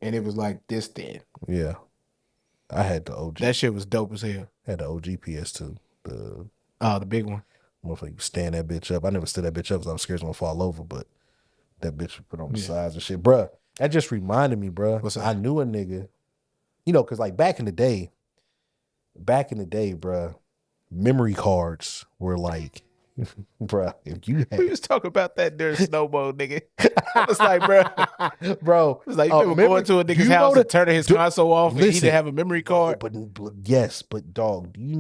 and it was like this thin. Yeah. I had the OG. That shit was dope as hell. I had the OG PS2. The big one. Motherfucker, you stand that bitch up. I never stood that bitch up because I was scared it was going to fall over, but that bitch would put on the sides and shit. Bruh, that just reminded me, bruh. What's that? I knew a nigga, you know, because like back in the day, bruh, memory cards were like, bruh, if you had... We was talking about that during Snowball, nigga. It's like, bro, it's like you going to a nigga's house and turning his console off and he didn't have a memory card. But yes, but dog, you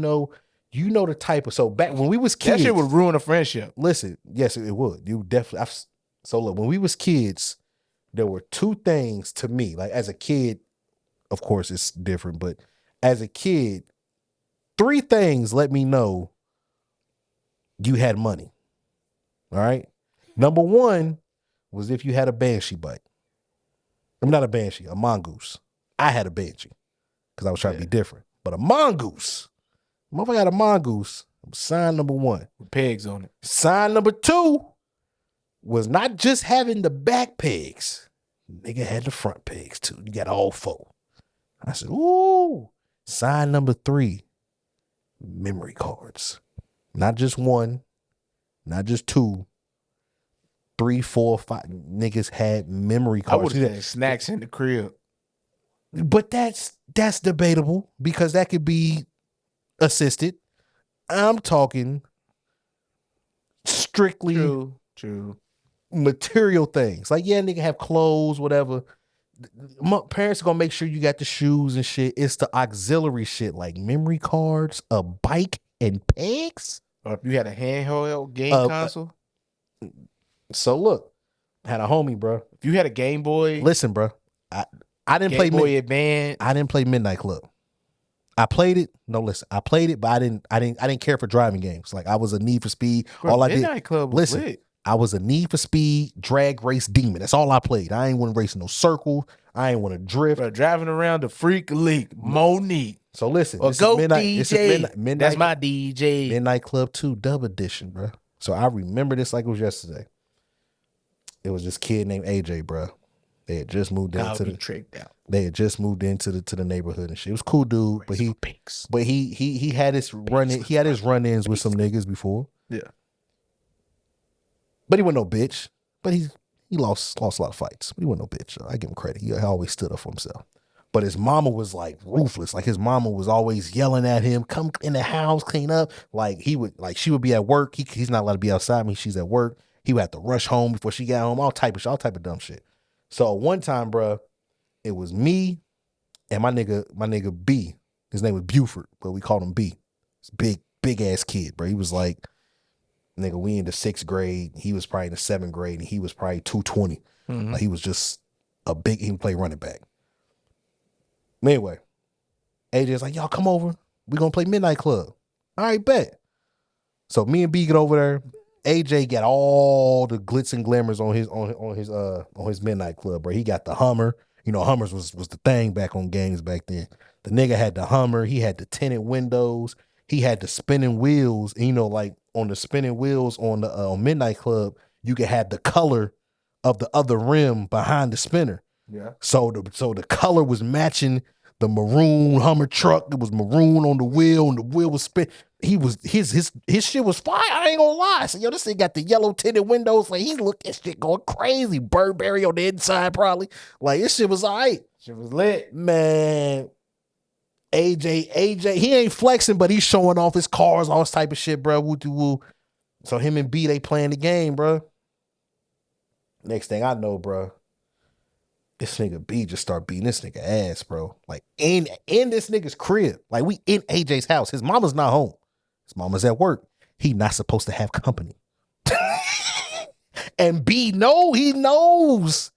know the type of, so back when we was kids, that shit would ruin a friendship. Listen, yes, it would. You definitely. So look, when we was kids, there were 2 things to me. Like as a kid, of course it's different, but as a kid, 3 things let me know you had money. All right. Number 1 was if you had a Banshee bike. I'm not a Banshee, a Mongoose. I had a Banshee because I was trying to be different. But a Mongoose, motherfucker got a Mongoose. Sign number 1. With pegs on it. Sign number 2 was not just having the back pegs. Nigga had the front pegs too. You got all 4. I said, ooh. Sign number 3, memory cards. Not just 1, not just 2, 3, 4, 5 niggas had memory cards. I would have had snacks in the crib. But that's debatable because that could be assisted. I'm talking strictly true material things. Like, yeah, nigga have clothes, whatever. My parents are gonna make sure you got the shoes and shit. It's the auxiliary shit like memory cards, a bike, and pegs. Or if you had a handheld game console. So look, I had a homie, bro. If you had a Game Boy, listen, bro. I didn't play Game Boy Advance. I didn't play Midnight Club. I played it. No, listen. I played it, but I didn't care for driving games. Like I was a Need for Speed. Bro, all I Midnight did. Club was listen. lit. I was a Need for Speed drag race demon. That's all I played. I ain't want to race in no circle. I ain't want to drift. Bro, driving around the Freak League, Monique. So listen, or go DJ. Midnight, that's my DJ. Midnight Club 2 Dub Edition, bro. So I remember this like it was yesterday. It was this kid named AJ, bro. They had just moved into the tricked out. They had just moved into the neighborhood and shit. It was a cool dude, but he had his run-ins with some niggas before. Yeah. But he wasn't no bitch. But he he lost a lot of fights. But he wasn't no bitch. I give him credit. He always stood up for himself. But his mama was like ruthless. Like his mama was always yelling at him, come in the house, clean up. Like she would be at work. He's not allowed to be outside when she's at work. He would have to rush home before she got home. All type of dumb shit. So one time, bro, it was me and my nigga B. His name was Buford, but we called him B. Big ass kid, bro. He was like, nigga, we in the 6th grade. He was probably in the 7th grade, and he was probably 220. Mm-hmm. Like he was just he would play running back. Anyway, AJ's like, y'all come over. We gonna play Midnight Club. All right, bet. So me and B get over there. AJ got all the glitz and glamours on his Midnight Club, bro. He got the Hummer. You know, Hummers was the thing back on games back then. The nigga had the Hummer. He had the tinted windows. He had the spinning wheels. And, you know, like on the spinning wheels on the on Midnight Club, you could have the color of the other rim behind the spinner. Yeah. So the color was matching the maroon Hummer truck. It was maroon on the wheel, and the wheel was spin. His shit was fire. I ain't gonna lie. So yo, this thing got the yellow tinted windows. Like he looked at shit going crazy. Burberry on the inside, probably. Like this shit was all right. Shit was lit, man. AJ, he ain't flexing, but he's showing off his cars, all this type of shit, bro. Woo-doo-woo. So him and B, they playing the game, bro. Next thing I know, bro, this nigga B just start beating this nigga ass, bro. Like in this nigga's crib. Like we in AJ's house. His mama's not home. His mama's at work. He not supposed to have company. And B, he knows.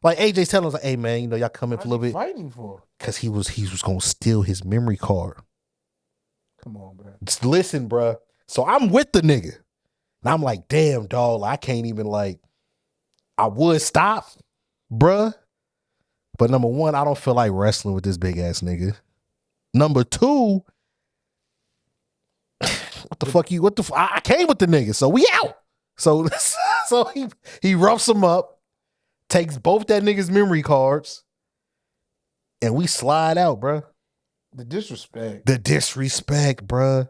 Like AJ's telling us, like, hey man, you know, y'all come in for a little bit. Fighting for? Cause he was gonna steal his memory card. Come on, bro. Just listen, bro. So I'm with the nigga. And I'm like, damn, dog, I can't even like, I would stop, bruh. But number one, I don't feel like wrestling with this big ass nigga. Number two, I came with the nigga, so we out. So he roughs him up, takes both that nigga's memory cards, and we slide out, bruh. The disrespect, bruh.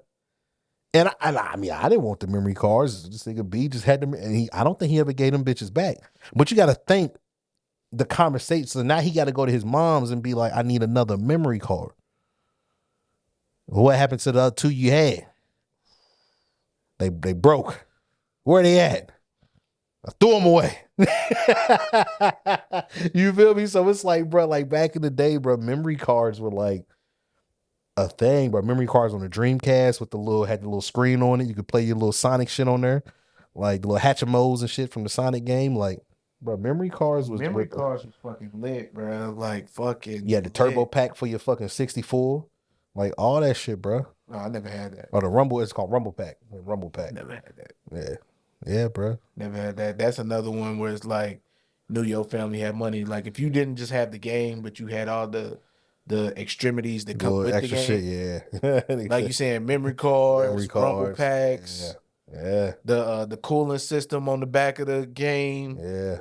And I mean, I didn't want the memory cards. This nigga B just had them, and I don't think he ever gave them bitches back. But you got to think the conversation. So now he got to go to his mom's and be like, I need another memory card. What happened to the other two you had? They broke. Where they at? I threw them away. You feel me? So it's like, bro, like back in the day, bro, memory cards were like a thing, bro. Memory cards on the Dreamcast with had the little screen on it. You could play your little Sonic shit on there, like the little Hatchimals and shit from the Sonic game. Like, bro, memory cards was fucking lit, bro. Like fucking. Yeah, the turbo pack for your fucking 64, like all that shit, bro. No, I never had that. Or the Rumble, it's called Rumble Pack. Rumble Pack. Never had that. Yeah, bro. Never had that. That's another one where it's like, knew your family had money. Like if you didn't just have the game, but you had all the extremities that come with extra the game. Shit, yeah. Like you saying, memory cards, Rumble packs, yeah. The cooling system on the back of the game,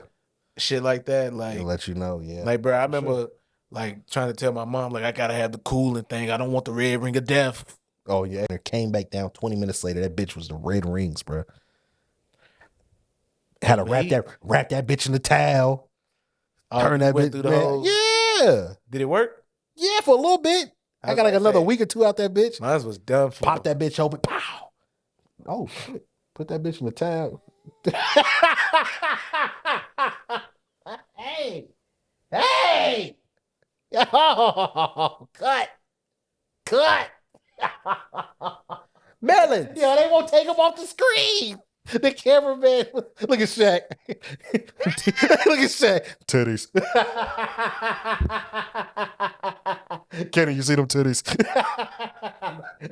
shit like that. Like it'll let you know, yeah. Like, bro, I remember like trying to tell my mom, like, I gotta have the cooling thing. I don't want the red ring of death. Oh yeah, and it came back down 20 minutes later. That bitch was the red rings, bro. Had to wrap that bitch in the towel. Turn that bitch through the hole. Yeah. Did it work? Yeah, for a little bit. I got like another week or two out that bitch. Mine was done for. Pop that bitch open. Pow. Oh shit. Put that bitch in the towel. Hey. Oh, cut. Melon. Yeah, they won't take him off the screen. The cameraman. Look at Shaq. Look at Shaq. Titties. Kenny, you see them titties?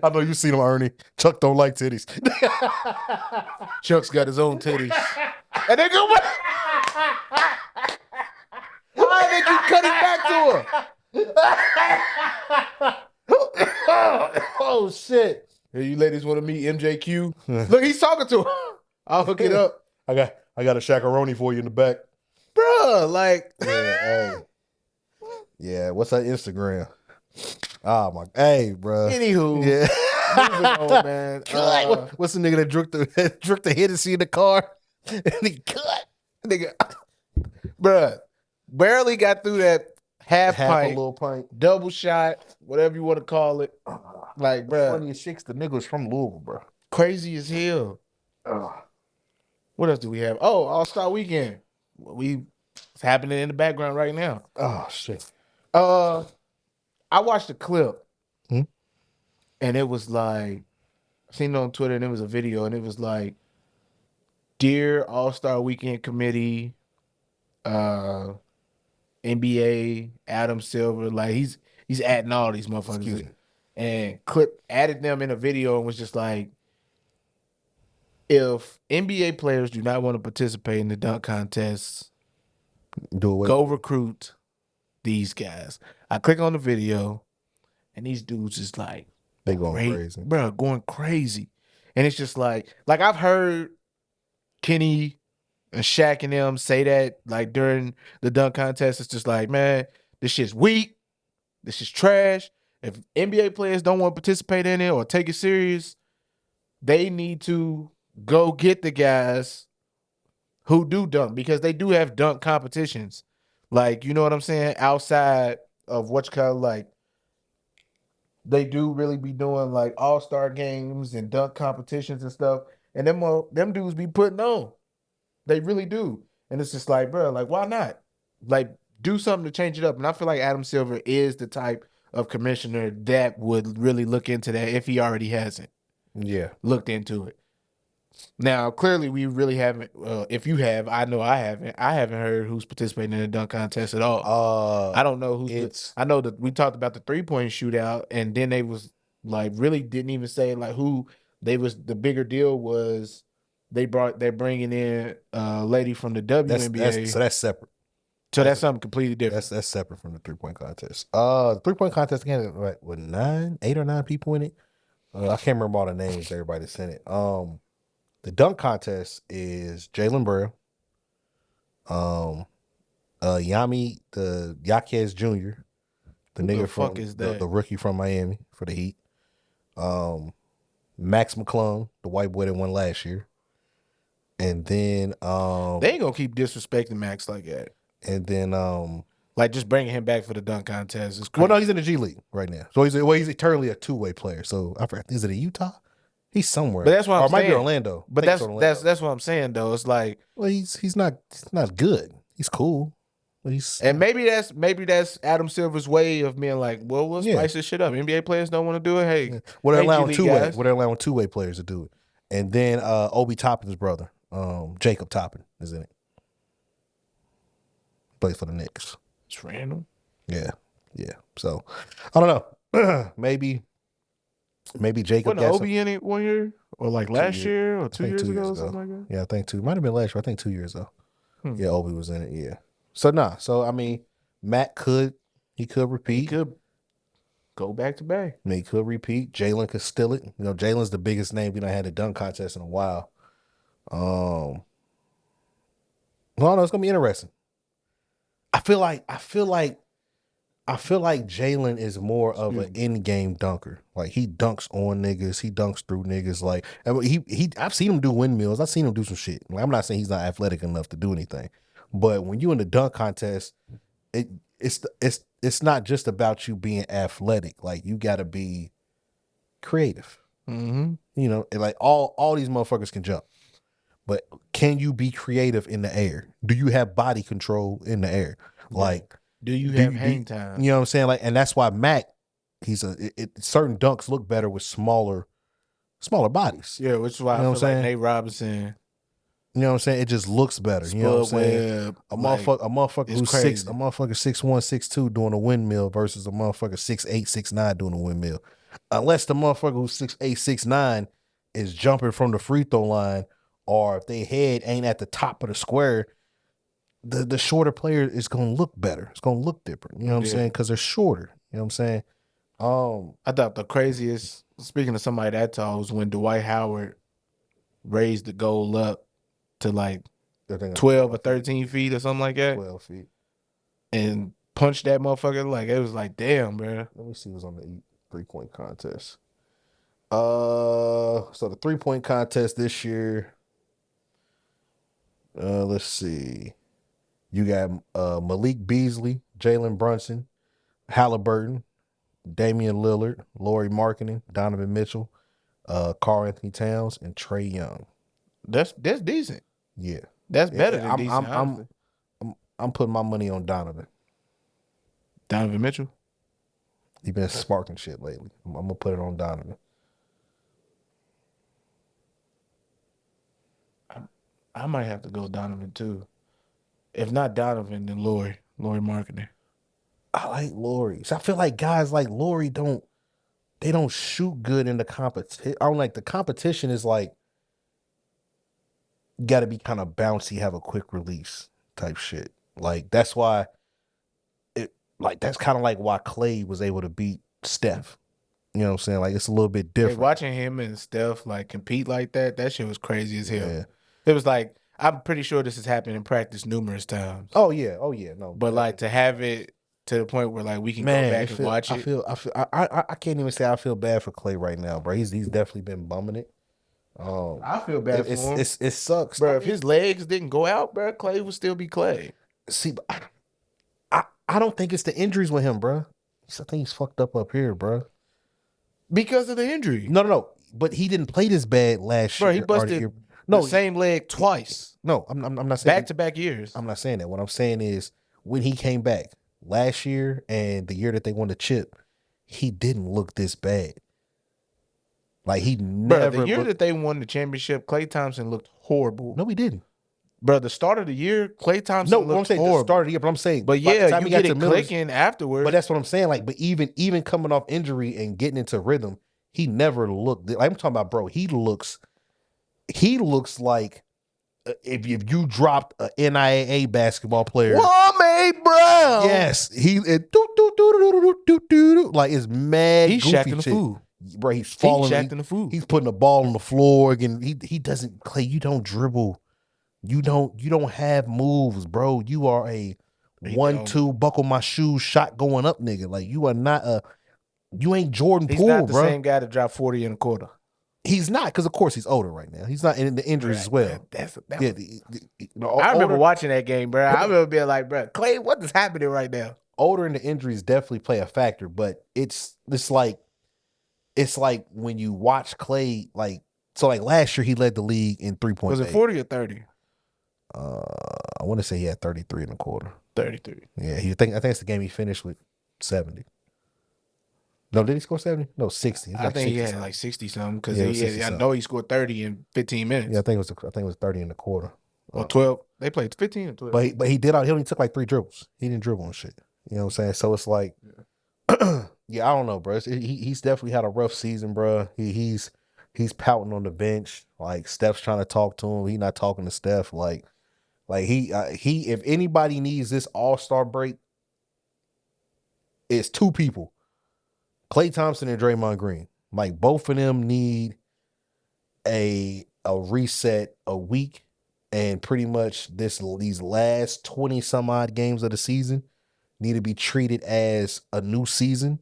I know you seen them, Ernie. Chuck don't like titties. Chuck's got his own titties. And they go. Why did you cut it back to her? Oh shit! Hey, you ladies want to meet MJQ? Look, he's talking to her. I'll hook it up. I got a shakaroni for you in the back, bro. Like, yeah. What's that Instagram? Oh my, hey, bro. Anywho, yeah. On, man. What's the nigga that drunk the Hennessy in the car? And he cut, nigga. Bruh, barely got through that half a pint, little pint, double shot, whatever you want to call it. Like, bruh, funniest chicks, the niggas from Louisville, bro. crazy as hell. What else do we have? Oh, All-Star Weekend. It's happening in the background right now. Oh shit. I watched a clip, Hmm? and it was like, I seen it on Twitter, and it was a video, and it was like, "Dear All-Star Weekend Committee, NBA, Adam Silver," like he's adding all these motherfuckers, and clip added them in a video, and was just like, if NBA players do not want to participate in the dunk contests, go recruit these guys. I click on the video, and these dudes is like, they going crazy, bro, going crazy. And it's just like I've heard Kenny and Shaq and them say that like during the dunk contest. It's just like, man, this shit's weak. This is trash. If NBA players don't want to participate in it or take it serious, they need to go get the guys who do dunk, because they do have dunk competitions. Like, you know what I'm saying? Outside of what's called, like, they do really be doing like all-star games and dunk competitions and stuff. And them dudes be putting on. They really do. And it's just like, bro, like, why not? Like, do something to change it up. And I feel like Adam Silver is the type of commissioner that would really look into that if he already hasn't. Yeah. Looked into it. Now, clearly, we really haven't. If you have, I know I haven't. I haven't heard who's participating in the dunk contest at all. I don't know who's. I know that we talked about the 3-point shootout, and then they was like really didn't even say like who they was. The bigger deal was they're bringing in a lady from the WNBA. So that's separate. So that's something completely different. That's separate from the 3-point contest. 3-point contest again, right? With 8 or 9 people in it. I can't remember all the names. Everybody that's in it. The dunk contest is Jaylen Brown, Yami, the Yaquez Jr., the nigga from the rookie from Miami for the Heat. Max McClung, the white boy that won last year. And then they ain't gonna keep disrespecting Max like that. And then like just bringing him back for the dunk contest is crazy. Well, no, he's in the G League right now. So he's eternally a two-way player. So I forgot, is it a Utah? He's somewhere. But that's what I'm saying. Or it might be Orlando. But that's what I'm saying though. It's like, well, he's not good. He's cool. But maybe that's Adam Silver's way of being like, well, we'll spice this shit up. NBA players don't want to do it. Hey, well, they're allowing two-way. Well, they're allowing two-way players to do it. And then Obi Toppin's brother, Jacob Toppin, is in it. Plays for the Knicks. It's random. Yeah. So I don't know. maybe Jacob. Wasn't Obi in it 1 year or like last year or 2 years ago or something like that? Yeah, I think 2. Might have been last year. I think 2 years ago. Yeah, Obi was in it. Yeah. So So I mean, Matt could repeat. He could go back to Bay. I mean, he could repeat. Jalen could steal it. You know, Jalen's the biggest name we done had a dunk contest in a while. Well, no, it's gonna be interesting. I feel like Jalen is more of an in-game dunker. Like he dunks on niggas, he dunks through niggas. Like I've seen him do windmills. I've seen him do some shit. Like, I'm not saying he's not athletic enough to do anything, but when you in the dunk contest, it's not just about you being athletic. Like you got to be creative. Mm-hmm. You know, and like all these motherfuckers can jump. But can you be creative in the air? Do you have body control in the air? Like, do you have hang time? You know what I'm saying? Like, and that's why Mac, certain dunks look better with smaller bodies. Yeah, which is why I feel like Nate Robinson. You know what I'm saying? It just looks better. You know what I'm saying? A motherfucker who's crazy. A motherfucker 6'1", 6'2" doing a windmill versus a motherfucker 6'8", 6'9" doing a windmill. Unless the motherfucker who's 6'8", 6'9" is jumping from the free throw line, or if their head ain't at the top of the square, the shorter player is going to look better. It's going to look different. You know what I'm saying? Because they're shorter. You know what I'm saying? I thought the craziest, speaking of somebody that tall, was when Dwight Howard raised the goal up to like 12 or 13 feet or something like that. 12 feet. And punched that motherfucker. Like, it was like, damn, bro. Let me see what's on the 3-point contest. So the 3-point contest this year, let's see. You got Malik Beasley, Jalen Brunson, Halliburton, Damian Lillard, Lauri Markkanen, Donovan Mitchell, Karl Anthony Towns, and Trae Young. That's decent. Yeah, that's better than decent. I'm putting my money on Donovan. Donovan Mitchell. He been sparking shit lately. I'm gonna put it on Donovan. I might have to go Donovan too. If not Donovan, then Lauri Markkanen. I like Lauri. So I feel like guys like Lauri don't shoot good in the competition. I don't like the competition is like got to be kind of bouncy, have a quick release type shit. Like that's why that's kind of like why Clay was able to beat Steph. You know what I'm saying? Like it's a little bit different. Hey, watching him and Steph like compete like that shit was crazy as hell. Yeah. It was like, I'm pretty sure this has happened in practice numerous times. Oh yeah, no. But like to have it to the point where like we can go back and watch it. I can't even say I feel bad for Clay right now, bro. He's definitely been bumming it. I feel bad for him. It sucks, bro. If his legs didn't go out, bro, Clay would still be Clay. See, I don't think it's the injuries with him, bro. I think he's fucked up here, bro. Because of the injury. No. But he didn't play this bad last year. Bro, he busted the same leg twice. No, I'm not saying back-to-back years. I'm not saying that. What I'm saying is when he came back last year and the year that they won the chip, he didn't look this bad. Like he never. Bro, the year that they won the championship, Klay Thompson looked horrible. No, he didn't. Bro, the start of the year, Klay Thompson looked I'm saying horrible. The start of the year, but I'm saying, but yeah, you get it clicking afterwards. But that's what I'm saying. Like, but even coming off injury and getting into rhythm, he never looked. Like I'm talking about, bro. He looks like if you dropped an NIAA basketball player, Kwame Brown. Yes, he like it's mad. He's shacking the food, bro. He's falling. He's shacking the food. He's putting the ball on the floor again. He doesn't. Clay, you don't dribble. You don't have moves, bro. You are a 1-2 buckle my shoes shot going up nigga. Like you are not you ain't Jordan Poole, bro. He's not the same guy that dropped 40 in a quarter. He's not, because of course he's older right now. He's not in the injuries as well. I remember watching that game, bro. I remember being like, bro, Clay, what is happening right now? Older and the injuries definitely play a factor, but it's like when you watch Clay, like last year he led the league in 3-point. Was it 40 or 30? I want to say he had 33 in a quarter. 33. Yeah, I think it's the game he finished with 70. No, did he score 70? No, 60. I think he had like 60 something because I know he scored 30 in 15 minutes. Yeah, I think it was 30 in the quarter. Or 12. They played 15 or 12. But he only took like 3 dribbles. He didn't dribble and shit. You know what I'm saying? So it's like, yeah, I don't know, bro. He's definitely had a rough season, bro. He's pouting on the bench. Like Steph's trying to talk to him. He's not talking to Steph. Like he if anybody needs this All-Star break, it's 2 people. Klay Thompson and Draymond Green. Like both of them need a reset a week, and pretty much these last 20 some odd games of the season need to be treated as a new season,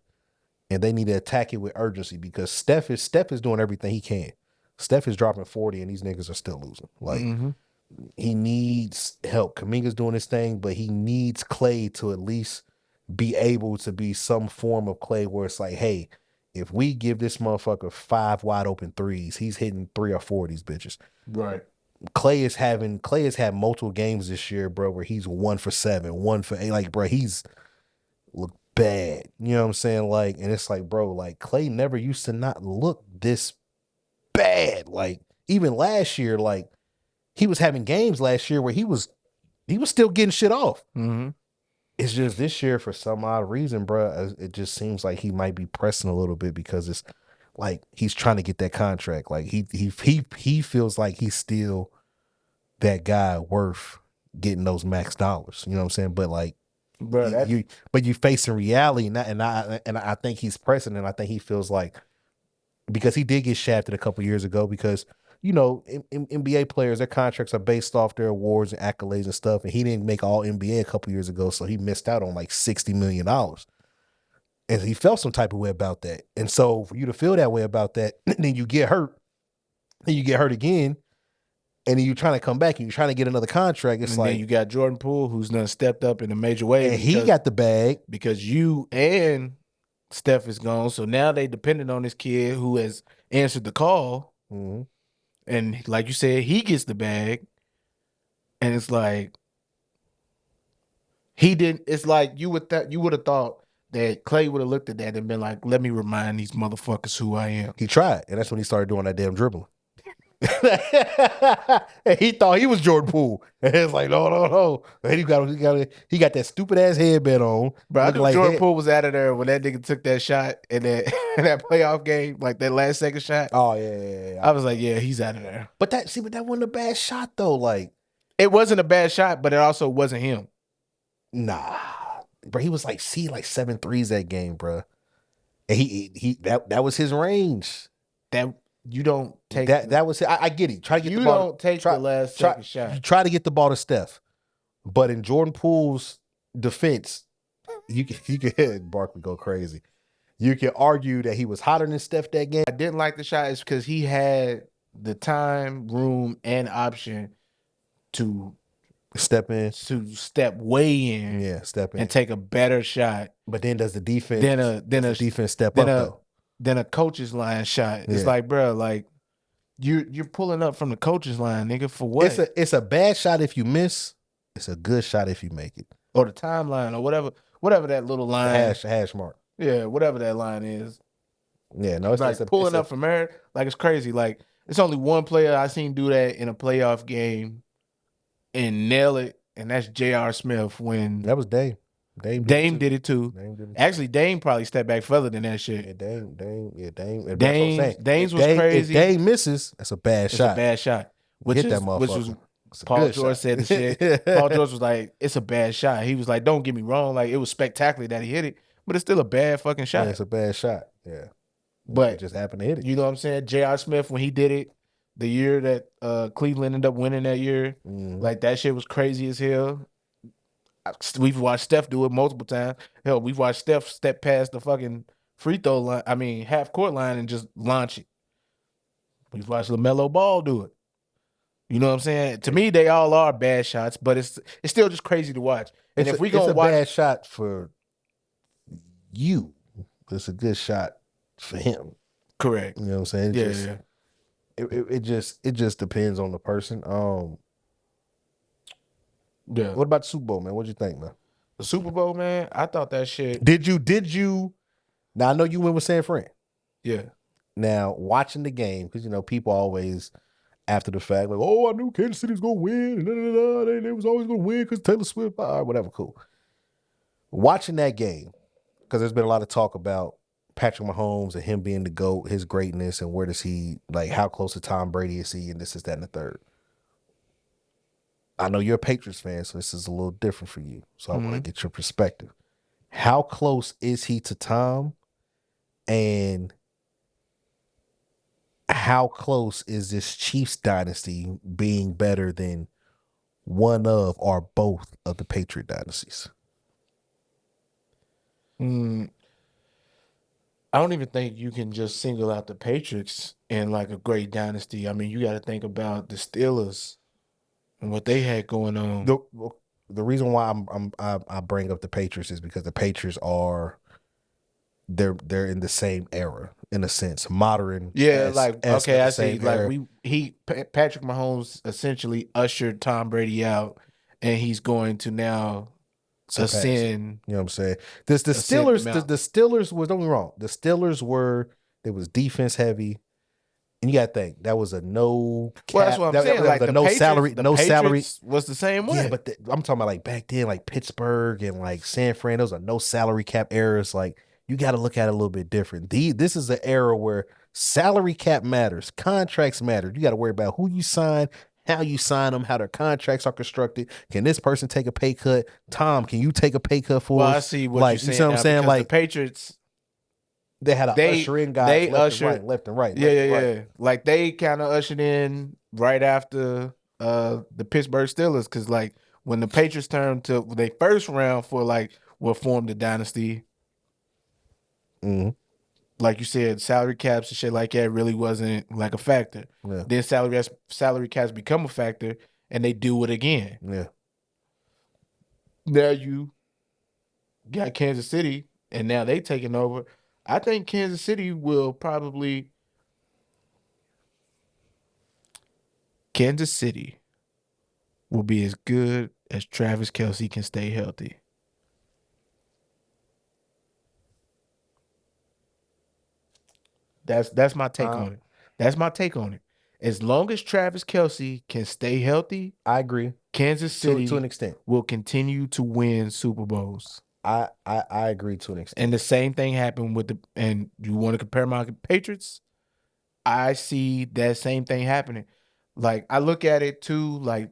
and they need to attack it with urgency because Steph is doing everything he can. Steph is dropping 40 and these niggas are still losing. Like he needs help. Kuminga's doing his thing, but he needs Klay to at least be able to be some form of Klay where it's like, hey, if we give this motherfucker 5 wide open threes, he's hitting 3 or 4 of these bitches. Right. Klay has had multiple games this year, bro, where he's 1 for 7, 1 for 8. Like, bro, he's looked bad. You know what I'm saying? Like, and it's like, bro, like Klay never used to not look this bad. Like, even last year, like he was having games last year where he was still getting shit off. Mm-hmm. It's just this year, for some odd reason, bro, it just seems like he might be pressing a little bit because it's like he's trying to get that contract. Like he feels like he's still that guy worth getting those max dollars. You know what I'm saying? But like, bro, you facing reality, and I think he's pressing, and I think he feels like because he did get shafted a couple years ago because, you know, NBA players, their contracts are based off their awards and accolades and stuff. And he didn't make all NBA a couple years ago. So he missed out on like $60 million. And he felt some type of way about that. And so for you to feel that way about that, then you get hurt. Then you get hurt again. And then you're trying to come back and you're trying to get another contract. It's and like then you got Jordan Poole, who's done stepped up in a major way. And he got the bag. Because you and Steph is gone. So now they depended on this kid who has answered the call. Mm-hmm. And like you said, he gets the bag. And it's like he didn't. It's like you would have thought that Clay would have looked at that and been like, "Let me remind these motherfuckers who I am." He tried, and that's when he started doing that damn dribbling. And he thought he was Jordan Poole, and it's like, no. And he got that stupid ass headband on. Bro, I knew Jordan Poole was out of there when that nigga took that shot in that that playoff game, like that last second shot. Oh yeah. I was like, yeah, he's out of there. But that wasn't a bad shot though. Like, it wasn't a bad shot, but it also wasn't him. Nah, bro, he was like 7 threes that game, bro. And he that was his range. That you don't take that was I get it. Try to get you the ball. Don't take the last second shot. You try to get the ball to Steph, but in Jordan Poole's defense, you can Barkley go crazy. You can argue that he was hotter than Steph that game. I didn't like the shot is because he had the time, room, and option to step in, to step way in, step in, and take a better shot. But then does the defense then a defense step up though? Then a coach's line shot. It's like, bro, like you're pulling up from the coach's line, nigga. For what? It's a bad shot if you miss. It's a good shot if you make it. Or the timeline or whatever that little line hash mark. Yeah, whatever that line is. Yeah, no, it's like pulling up from there. Like it's crazy. Like it's only one player I seen do that in a playoff game and nail it, and that's J.R. Smith when that was Dame. Dame did it too. Actually, Dame probably stepped back further than that shit. Yeah, Dame. Dame's was crazy. If Dame misses, that's a bad shot. A bad shot. Which was Paul George said the shit. Paul George was like, it's a bad shot. He was like, don't get me wrong, like it was spectacular that he hit it, but it's still a bad fucking shot. Yeah, it's a bad shot. Yeah. But it just happened to hit it. You know what I'm saying? J.R. Smith, when he did it, the year that Cleveland ended up winning that year, like that shit was crazy as hell. We've watched Steph do it multiple times. Hell, we've watched Steph step past the fucking free throw line, half court line and just launch it. We've watched LaMelo Ball do it. You know what I'm saying? To me, they all are bad shots, but it's still just crazy to watch. And if we gonna watch, bad shot for you, it's a good shot for him. Correct. You know what I'm saying? Yeah. It just depends on the person. Yeah. What about the Super Bowl, man? What'd you think, man? The Super Bowl, man, I thought that shit. Did you? Now I know you went with San Fran. Yeah. Now watching the game, because people always after the fact like, oh, I knew Kansas City was gonna win. They was always gonna win because Taylor Swift. All right, whatever, cool. Watching that game, because there's been a lot of talk about Patrick Mahomes and him being the GOAT, his greatness, and where does he how close to Tom Brady is he, and this is that and the third. I know you're a Patriots fan, so this is a little different for you. So I want to get your perspective. How close is he to Tom? And how close is this Chiefs dynasty being better than one of or both of the Patriot dynasties? I don't even think you can just single out the Patriots in like a great dynasty. I mean, you got to think about the Steelers and what they had going on. The reason why I bring up the Patriots is because the Patriots are they're in the same era in a sense, modern. Yeah, I see. Like Patrick Mahomes essentially ushered Tom Brady out, and he's going to now ascend. You know what I'm saying? The Steelers was, don't get me wrong, the Steelers was defense heavy. And you got to think that was a no cap. Well, that's what I'm saying. Like no salary was the same way. Yeah, but I'm talking about like back then, like Pittsburgh and like San Fran. Those are no salary cap eras. Like you got to look at it a little bit different. This is an era where salary cap matters, contracts matter. You got to worry about who you sign, how you sign them, how their contracts are constructed. Can this person take a pay cut? Tom, can you take a pay cut for us? I see what you're saying. You see what I'm saying? Like the Patriots. They had usher in guys left and right. Yeah. Like they kind of ushered in right after the Pittsburgh Steelers, because like when the Patriots turned to their first round for like what formed the dynasty, like you said, salary caps and shit like that really wasn't like a factor. Yeah. Then salary caps become a factor, and they do it again. Yeah. Now you got Kansas City, and now they taking over. I think Kansas City will probably be as good as Travis Kelce can stay healthy. That's my take on it. That's my take on it. As long as Travis Kelce can stay healthy, I agree. Kansas City to an extent will continue to win Super Bowls. I agree to an extent. And the same thing happened with and you want to compare my Patriots? I see that same thing happening. Like, I look at it too, like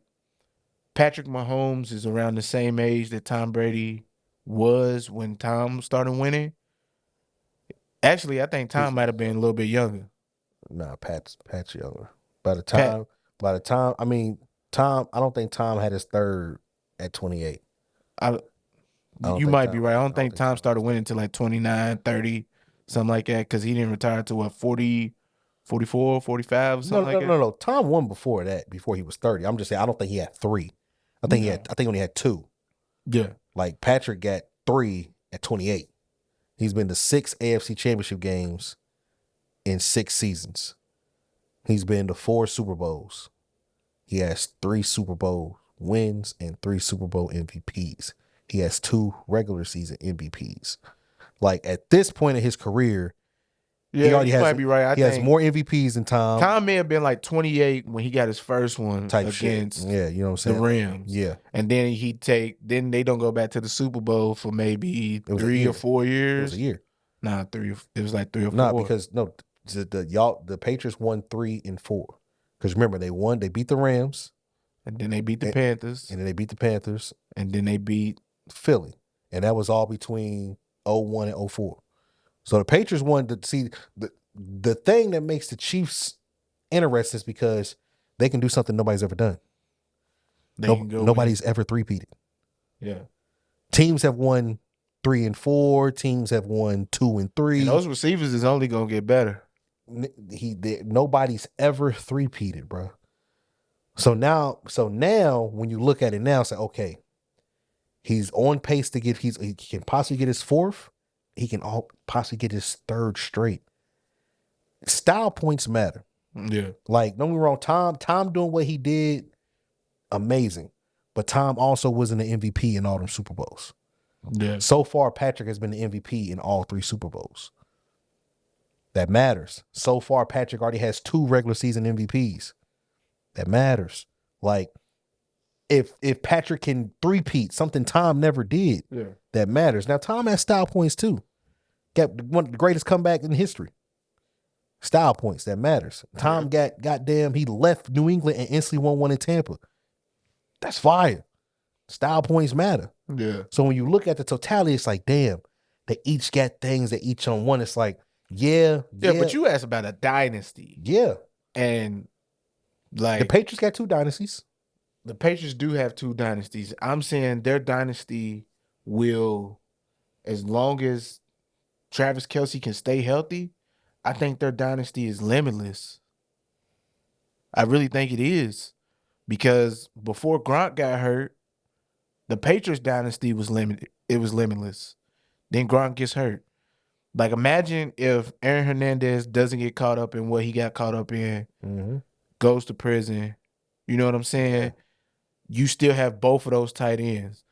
Patrick Mahomes is around the same age that Tom Brady was when Tom started winning. Actually, I think Tom might have been a little bit younger. Nah, Pat's younger. By the time, I mean, Tom, I don't think Tom had his third at 28. You might be right. I don't think Tom started winning until like 29, 30, something like that, because he didn't retire to what, 40, 44, 45, or something like that? No. Tom won before that, before he was 30. I'm just saying, I don't think he had 3. I think he only had 2. Yeah. Like, Patrick got 3 at 28. He's been to 6 AFC Championship games in 6 seasons. He's been to 4 Super Bowls. He has 3 Super Bowl wins and 3 Super Bowl MVPs. He has 2 regular season MVPs. Like, at this point in his career, yeah, he already might be right. He has more MVPs than Tom. Tom may have been like 28 when he got his first one against shit. Yeah, you know what I'm saying? The Rams. Yeah. And then then they don't go back to the Super Bowl for maybe 3 or 4 years. It was a year. Nah, 3. It was like 3 or 4. Nah, because the Patriots won 3 and 4. Because remember, they beat the Rams. And then they beat the Panthers. And then they beat the Panthers. And then they beat Philly. And that was all between 01 and 04. So the Patriots wanted to see the thing that makes the Chiefs interesting is because they can do something nobody's ever done. Nobody's ever three-peated. Yeah. Teams have won 3 and 4. Teams have won 2 and 3. And those receivers is only gonna get better. Nobody's ever three-peated, bro. So now when you look at it now, say, okay, he's on pace to get he can possibly get his 4th. He can possibly get his 3rd straight. Style points matter. Yeah. Like, don't get me wrong, Tom doing what he did, amazing. But Tom also wasn't an MVP in all them Super Bowls. Yeah. So far, Patrick has been the MVP in all 3 Super Bowls. That matters. So far, Patrick already has 2 regular season MVPs. That matters. Like, if Patrick can three-peat, something Tom never did, that matters. Now, Tom has style points too. Got one of the greatest comeback in history. Style points, that matters. Tom goddamn, he left New England and instantly won one in Tampa. That's fire. Style points matter. Yeah. So when you look at the totality, it's like, damn, they each got things that each on one. It's like, yeah. But you asked about a dynasty. Yeah. And like the Patriots got 2 dynasties. The Patriots do have 2 dynasties. I'm saying their dynasty will, as long as Travis Kelce can stay healthy, I think their dynasty is limitless. I really think it is. Because before Gronk got hurt, the Patriots dynasty was limited. It was limitless. Then Gronk gets hurt. Like, imagine if Aaron Hernandez doesn't get caught up in what he got caught up in, goes to prison. You know what I'm saying? Yeah. You still have both of those tight ends.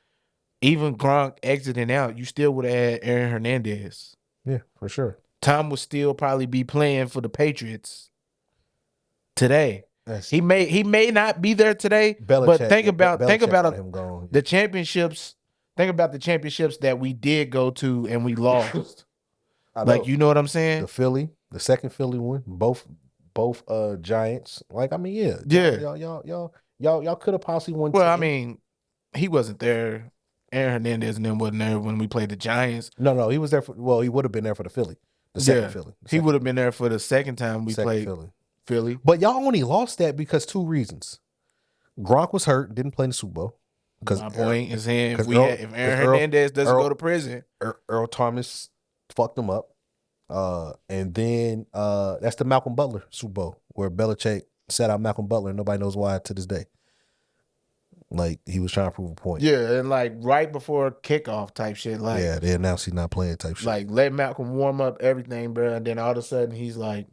Even Gronk exiting out, you still would have had Aaron Hernandez. Yeah, for sure. Tom would still probably be playing for the Patriots today. He may not be there today, but think about the championships. Think about the championships that we did go to and we lost. Like, you know what I'm saying? The second Philly one, both Giants. Like, I mean, y'all could have possibly won. Well, I mean, he wasn't there. Aaron Hernandez and them wasn't there when we played the Giants. No, he was there he would have been there for the Philly. The second Philly. He would have been there for the second time we played Philly. But y'all only lost that because 2 reasons. Gronk was hurt, didn't play in the Super Bowl. My point is saying if Aaron Hernandez doesn't go to prison, Earl Thomas fucked him up. And then that's the Malcolm Butler Super Bowl where Belichick sat out Malcolm Butler and nobody knows why to this day. Like he was trying to prove a point. Yeah, and like right before kickoff type shit. Like yeah, they announced he's not playing type shit. Like let Malcolm warm up everything, bro. And then all of a sudden he's like,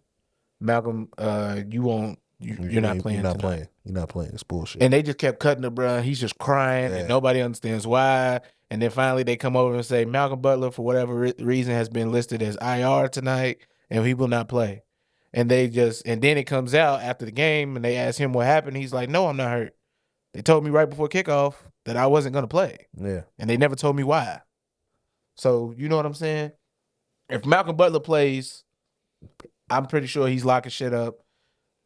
Malcolm, you're not playing tonight. You're not playing. It's bullshit. And they just kept cutting the bro. He's just crying and nobody understands why. And then finally they come over and say Malcolm Butler, for whatever reason, has been listed as IR tonight and he will not play. And then it comes out after the game and they ask him what happened. He's like, no, I'm not hurt. They told me right before kickoff that I wasn't going to play. Yeah. And they never told me why. So, you know what I'm saying? If Malcolm Butler plays, I'm pretty sure he's locking shit up.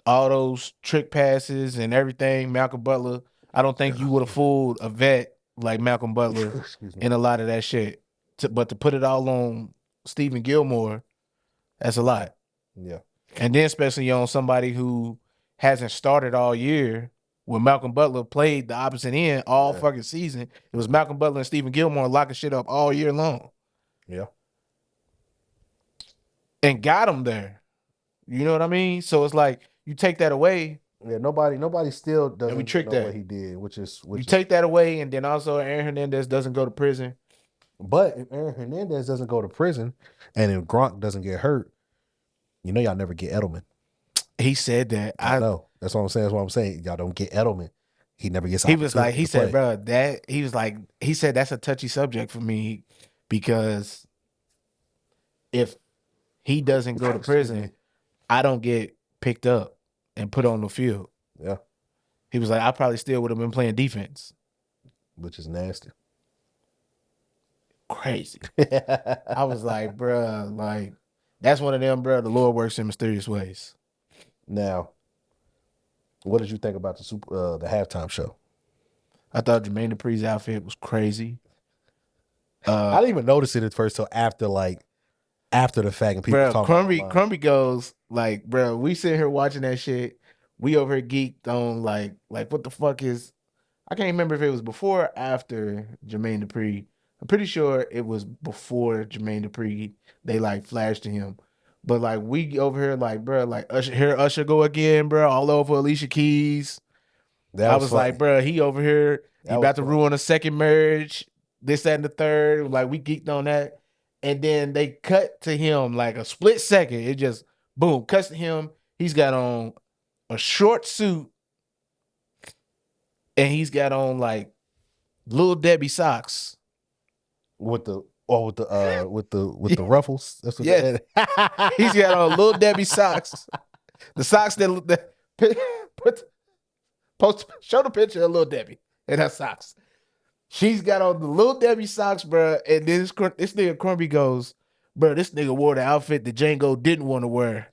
All those trick passes and everything, Malcolm Butler, I don't think you would have fooled a vet like Malcolm Butler in a lot of that shit. But to put it all on Stephen Gilmore, that's a lot. Yeah. And then especially on somebody who hasn't started all year, when Malcolm Butler played the opposite end all fucking season, it was Malcolm Butler and Stephen Gilmore locking shit up all year long. Yeah. And got him there. You know what I mean? So it's like you take that away. Yeah, nobody still doesn't know what he did, take that away, and then also Aaron Hernandez doesn't go to prison. But if Aaron Hernandez doesn't go to prison, and if Gronk doesn't get hurt, you know y'all never get Edelman. He said that. I know. That's what I'm saying. That's what I'm saying. Y'all don't get Edelman. He never gets. He was like, he said, bro, he said that's a touchy subject for me because if he doesn't go to prison, I don't get picked up and put on the field. Yeah. He was like, I probably still would have been playing defense. Which is nasty. Crazy. I was like, bro, like, that's one of them, bro. The Lord works in mysterious ways. Now, what did you think about the halftime show? I thought Jermaine Dupri's outfit was crazy. I didn't even notice it at first till after the fact and people talking about Crumby goes like, bro, we sitting here watching that shit. We over here geeked on like what the fuck is, I can't remember if it was before or after Jermaine Dupri. I'm pretty sure it was before Jermaine Dupri. They like flashed to him. But like we over here like, bro, like Usher go again, bro, all over Alicia Keys. I was like, bro, he over here, he about to ruin a second marriage, this, that, and the third. Like we geeked on that. And then they cut to him like a split second. It just, boom, cuts to him. He's got on a short suit. And he's got on like Little Debbie socks. With the ruffles. That's what He's got on Little Debbie socks. The socks that show the picture of Little Debbie and her socks. She's got on the Little Debbie socks, bro. And then this nigga Crumby goes, bro, this nigga wore the outfit that Django didn't want to wear.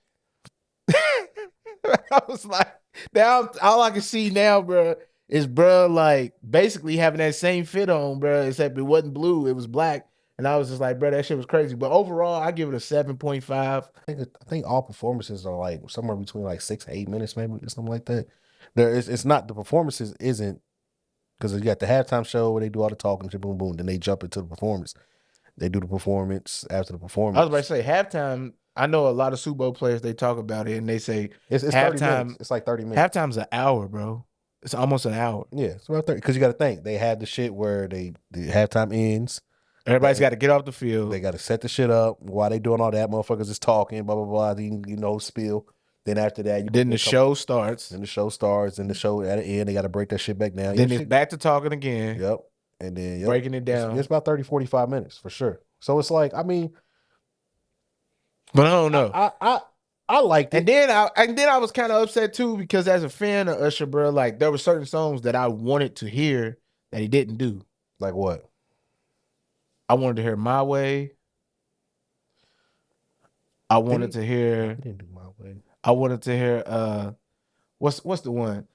I was like, now all I can see now, bro, is bro like basically having that same fit on, bro, except it wasn't blue, it was black. And I was just like, bro, that shit was crazy. But overall, I give it a 7.5. I think all performances are like somewhere between like 6 to 8 minutes, maybe, or something like that. It's not, the performances isn't, because you got the halftime show where they do all the talking, boom, boom, then they jump into the performance. They do the performance after the performance. I was about to say halftime. I know a lot of Super Bowl players, they talk about it and they say it's halftime. 30 minutes. It's like 30 minutes. Halftime's an hour, bro. It's almost an hour. Yeah, it's about 30. Because you got to think, they had the shit where the halftime ends. Everybody's got to get off the field. They got to set the shit up. While they doing all that, motherfuckers is talking, blah, blah, blah. Then, spill. Then after that, then the show starts. Then the show starts. Then the show at the end, they got to break that shit back down. Then it's back to talking again. Yep. And then breaking it down. It's about 30, 45 minutes for sure. So it's like, I mean, but I don't know. I liked it. And then I was kind of upset too, because as a fan of Usher, bro, like there were certain songs that I wanted to hear that he didn't do. Like what? I wanted to hear My Way. I wanted to hear. He didn't do My Way. I wanted to hear. What's the one?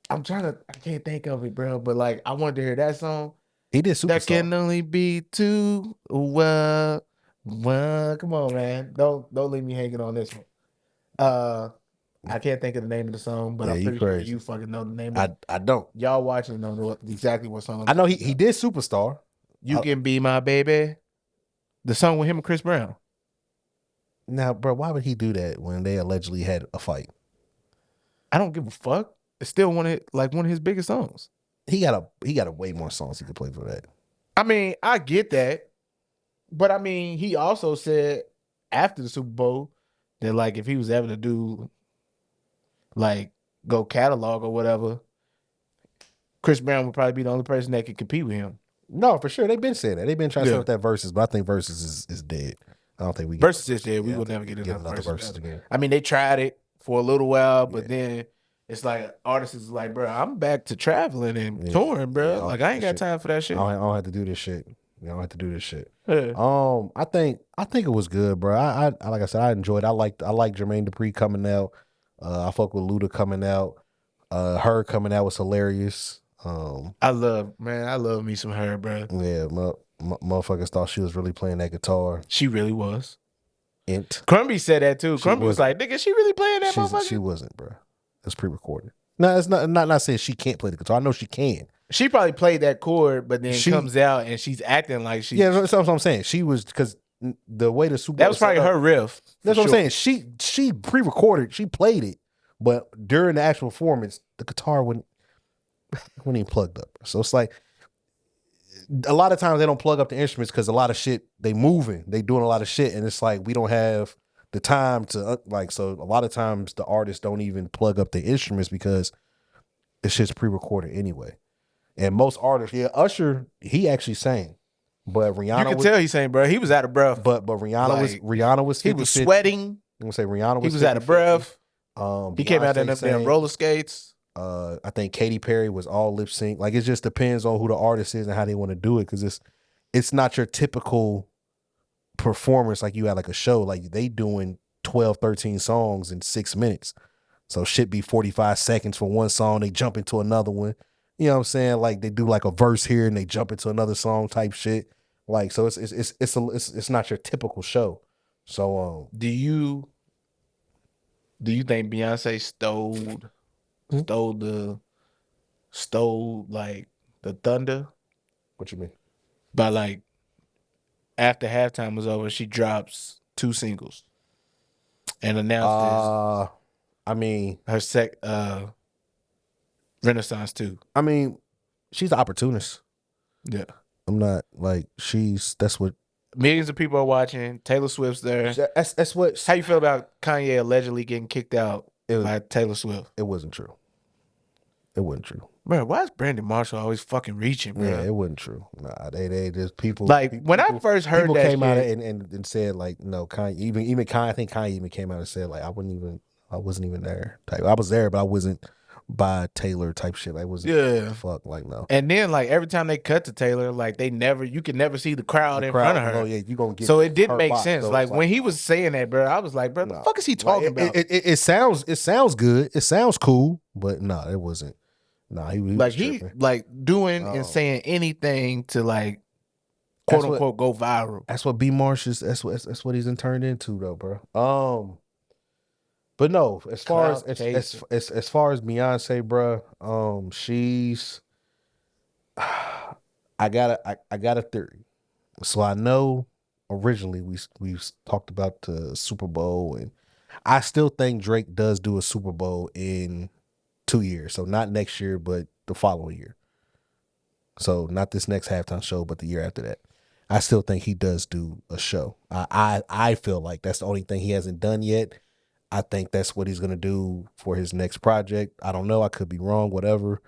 I'm trying to. I can't think of it, bro. But like, I wanted to hear that song. He did Superstar. That can only be two. Well, come on, man. Don't leave me hanging on this one. I can't think of the name of the song, but I'm pretty sure you fucking know the name of it. I don't. Y'all watching know exactly what song. I know he did Superstar. You Can Be My Baby, the song with him and Chris Brown. Now, bro, why would he do that when they allegedly had a fight? I don't give a fuck. It's still one of his biggest songs. He got a way more songs he could play for that. I mean, I get that, but I mean, he also said after the Super Bowl that like if he was ever to do like go catalog or whatever, Chris Brown would probably be the only person that could compete with him. No, for sure. They've been saying that. They've been trying to start that Versus, but I think Versus is dead. I don't think we Versus is dead. We will never get another Versus again. I mean, they tried it for a little while, but then it's like artists is like, bro, I'm back to traveling and touring, bro. Like I ain't got time for that shit. I don't have to do this shit. I don't have to do this shit. Yeah. I think it was good, bro. I like I said, I enjoyed it. I like Jermaine Dupri coming out. I fuck with Luda coming out. Her coming out was hilarious. I love me some Her, bro. Yeah, motherfuckers thought she was really playing that guitar. She really was. Crumbie said that too. Crumbie was like, nigga, she really playing that motherfucker? She wasn't, bro. It's pre-recorded. No, it's not saying she can't play the guitar. I know she can. She probably played that chord, but then comes out and she's acting like she. Yeah, that's what I'm saying. She was, because the way the Super Bowl that was probably her riff. That's what I'm saying. She pre-recorded. She played it, but during the actual performance, the guitar wouldn't even plugged up. So it's like a lot of times they don't plug up the instruments because a lot of shit they moving, they doing a lot of shit, and it's like we don't have the time to so a lot of times the artists don't even plug up the instruments because it's shit's pre-recorded anyway. And most artists, Usher, he actually sang, but Rihanna, you can tell he sang, bro. He was out of breath. But Rihanna was 50, he was sweating. I'm gonna say Rihanna was. He was out of breath. He Beyonce came out in them damn roller skates. I think Katy Perry was all lip sync. Like it just depends on who the artist is and how they want to do it, because it's not your typical performance like you had like a show. Like they doing 12, 13 songs in 6 minutes. So shit be 45 seconds for one song, they jump into another one. You know what I'm saying? Like they do like a verse here and they jump into another song type shit. Like so it's not your typical show. So do you think Beyonce stole like the thunder? What you mean? By like after halftime was over, she drops 2 singles and announced this. I mean her Renaissance too. I mean, she's an opportunist. Yeah. I'm not like that's what millions of people are watching. Taylor Swift's there. That's what. How you feel about Kanye allegedly getting kicked out by Taylor Swift? It wasn't true. It wasn't true. Bro, why is Brandon Marshall always fucking reaching, bro? Yeah, it wasn't true. Nah, they just people like people, when I first heard people that came out and said like no, Kanye even Kanye, I think Kanye even came out and said like I wasn't even there. I was there, but I wasn't by Taylor type shit. Like wasn't fuck like no. And then like every time they cut to Taylor, like you could never see the crowd in front of her. Oh yeah, you gonna get so it didn't make sense. So like when he was saying that, bro, I was like, bro, the fuck is he talking about? It sounds good. It sounds cool, but no, it wasn't. Nah, he like doing and saying anything to like quote unquote go viral. That's what B Marsh is. That's what he's turned into though, bro. But no, as far as Beyonce, bro, she's I got a theory. So I know originally we talked about the Super Bowl, and I still think Drake does do a Super Bowl in 2 years. So not next year, but the following year. So not this next halftime show, but the year after that. I still think he does do a show. I feel like that's the only thing he hasn't done yet. I think that's what he's gonna do for his next project. I don't know. I could be wrong. Whatever.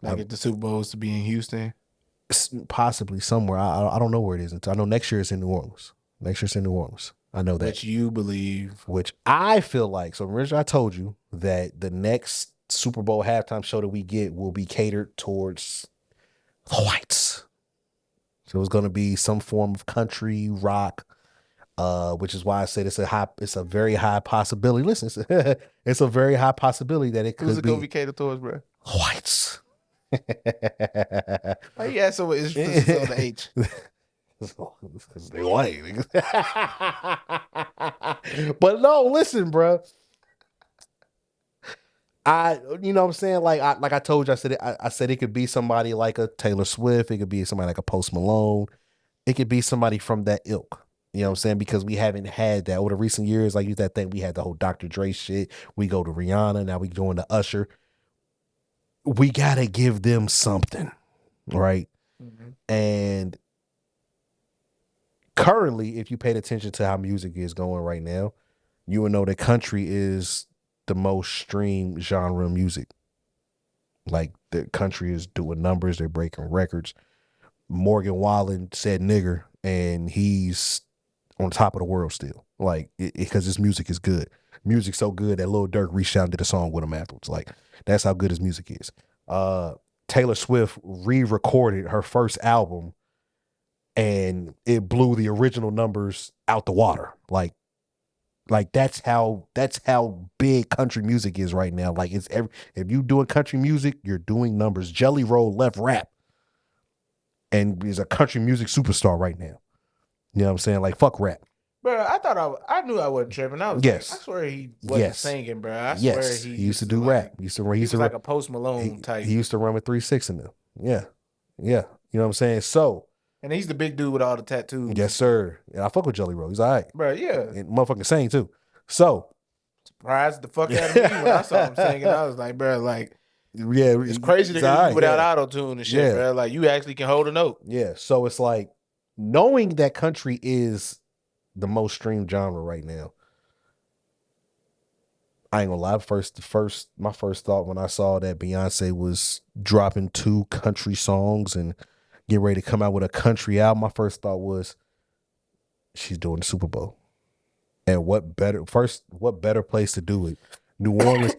Like if the Super Bowl is to be in Houston, possibly somewhere. I don't know where it is. I know next year it's in New Orleans. Next year it's in New Orleans. I know that. Which you believe. Which I feel like. So originally I told you that the next Super Bowl halftime show that we get will be catered towards the whites. So it's gonna be some form of country rock. Which is why I said it's a very high possibility. Listen, it's a very high possibility that it could be. Who's it gonna be catered towards, bro? Whites. Yeah, so it's on the H. They white. But no, listen, bro. You know what I'm saying? Like I told you, I said it could be somebody like a Taylor Swift. It could be somebody like a Post Malone. It could be somebody from that ilk. You know what I'm saying? Because we haven't had that over the recent years. Like that thing, we had the whole Dr. Dre shit. We go to Rihanna. Now we doing the Usher. We gotta give them something, right? Mm-hmm. And currently, if you paid attention to how music is going right now, you would know that country is the most streamed genre of music. Like the country is doing numbers, they're breaking records. Morgan Wallen said nigger, and he's on top of the world still. Like because his music is good. Music's so good that Lil Durk reached out and did a song with him afterwards. Like that's how good his music is. Taylor Swift re-recorded her first album, and it blew the original numbers out the water. Like that's how big country music is right now. Like if you doing country music, you're doing numbers. Jelly Roll left rap and is a country music superstar right now. You know what I'm saying? Like fuck rap. Bro, I knew I wasn't tripping. I was like, I swear he wasn't singing, bro. I swear he used to do rap. He was like a Post Malone type. He used to run with 3-6 in them. Yeah. You know what I'm saying? So. And he's the big dude with all the tattoos. Yes, sir. And I fuck with Jelly Roll. He's all right. Bro, yeah. And motherfucking sing too. So. Surprised the fuck out of me when I saw him singing. I was like, bro, like. Yeah. It's crazy to hear you without auto-tune and shit, bro. Like, you actually can hold a note. Yeah. So it's like, knowing that country is the most streamed genre right now, I ain't gonna lie. My first thought when I saw that Beyonce was dropping 2 country songs and getting ready to come out with a country album, my first thought was she's doing the Super Bowl. And what better place to do it? New Orleans.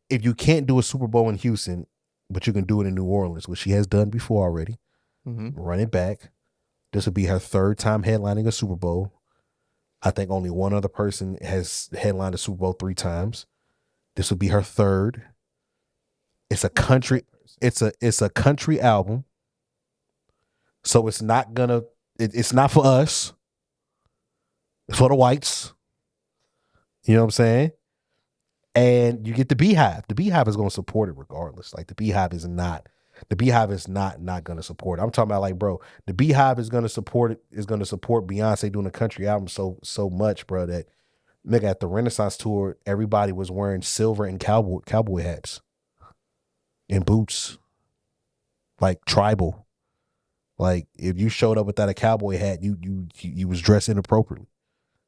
If you can't do a Super Bowl in Houston, but you can do it in New Orleans, which she has done before already, run it back. This would be her 3rd time headlining a Super Bowl. I think only one other person has headlined a Super Bowl 3 times. This would be her 3rd. It's a country. It's a country album. So it's not for us. It's for the whites. You know what I'm saying? And you get the Beehive. The Beehive is going to support it regardless. Like the Beehive is not going to support it. I'm talking about like, bro, the Beehive is going to support it. Is going to support Beyonce doing a country album so much, bro, that nigga at the Renaissance tour, everybody was wearing silver and cowboy hats and boots, like tribal. Like if you showed up without a cowboy hat, you was dressed inappropriately.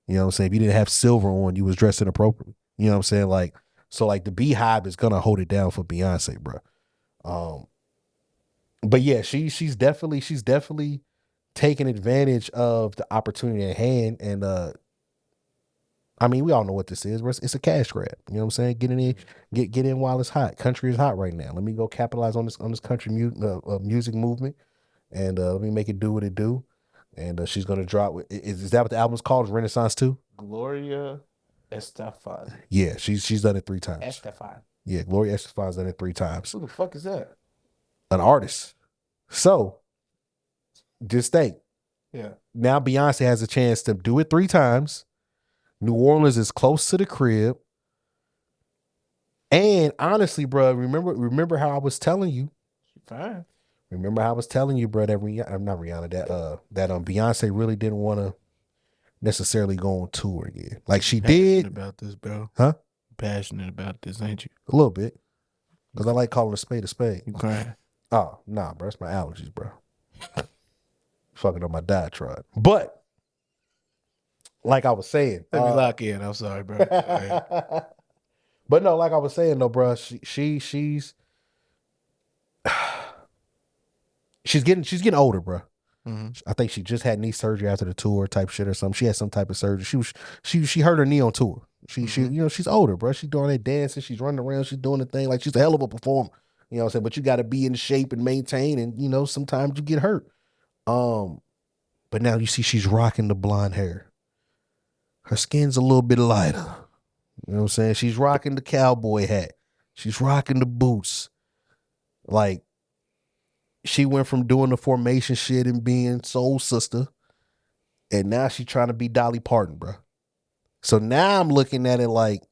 You know what I'm saying? If you didn't have silver on, you was dressed inappropriately. You know what I'm saying? Like, so like the Beehive is gonna hold it down for Beyonce, bro. But yeah, she's definitely taking advantage of the opportunity at hand. And I mean, we all know what this is. It's a cash grab. You know what I'm saying? Get in while it's hot. Country is hot right now. Let me go capitalize on this country music movement, and let me make it do what it do. And she's gonna drop. Is that what the album's called? Renaissance 2? Gloria Estefan. Yeah, she's done it 3 times. Estefan. Yeah, Gloria Estefan's done it 3 times. Who the fuck is that? An artist. So, just think. Yeah. Now Beyonce has a chance to do it 3 times. New Orleans is close to the crib. And honestly, bro, remember how I was telling you? Fine. Remember how I was telling you, bro, that not Rihanna, that Beyonce really didn't want to necessarily go on tour again. Like she did. About this, bro. Huh? Passionate about this, ain't you? A little bit. Because I like calling a spade a spade. You crying? Oh, nah, bro. It's my allergies, bro. Fucking on my diatribe. But, like I was saying. Let me lock in. I'm sorry, bro. But no, like I was saying, though, bro, she's getting older, bro. Mm-hmm. I think she just had knee surgery after the tour type shit or something. She had some type of surgery. She hurt her knee on tour. She she's older, bro. She's doing that dancing. She's running around. She's doing the thing. Like she's a hell of a performer. You know what I'm saying? But you got to be in shape and maintain. And sometimes you get hurt. But now you see she's rocking the blonde hair. Her skin's a little bit lighter. You know what I'm saying? She's rocking the cowboy hat. She's rocking the boots. Like, she went from doing the formation shit and being Soul Sister, and now she's trying to be Dolly Parton, bro. So now I'm looking at it like,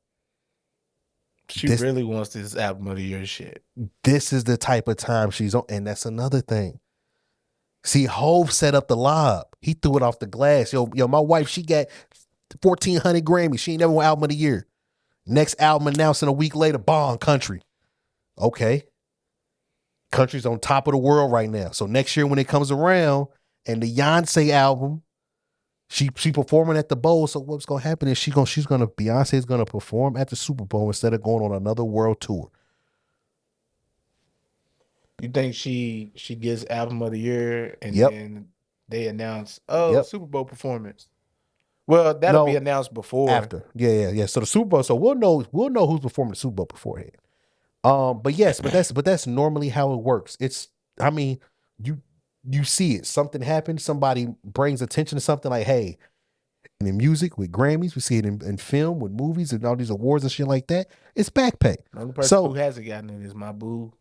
She really wants this album of the year shit. This is the type of time she's on, and that's another thing. See, Hove set up the lob. He threw it off the glass. Yo, my wife, she got 1,400 Grammys. She ain't never won album of the year. Next album announcing a week later, Bond Country. Okay. Country's on top of the world right now. So next year when it comes around and the Beyonce album, she performing at the Bowl. So what's gonna happen is Beyonce's gonna perform at the Super Bowl instead of going on another world tour. You think she gets album of the year and then they announce Super Bowl performance? Well, that'll be announced before. After. Yeah. So the Super Bowl, so we'll know who's performing the Super Bowl beforehand. But that's normally how it works. You see it. Something happens, somebody brings attention to something like, hey, and in music with Grammys, we see it in film with movies and all these awards and shit like that. It's back pay. The only person who hasn't gotten it is my boo.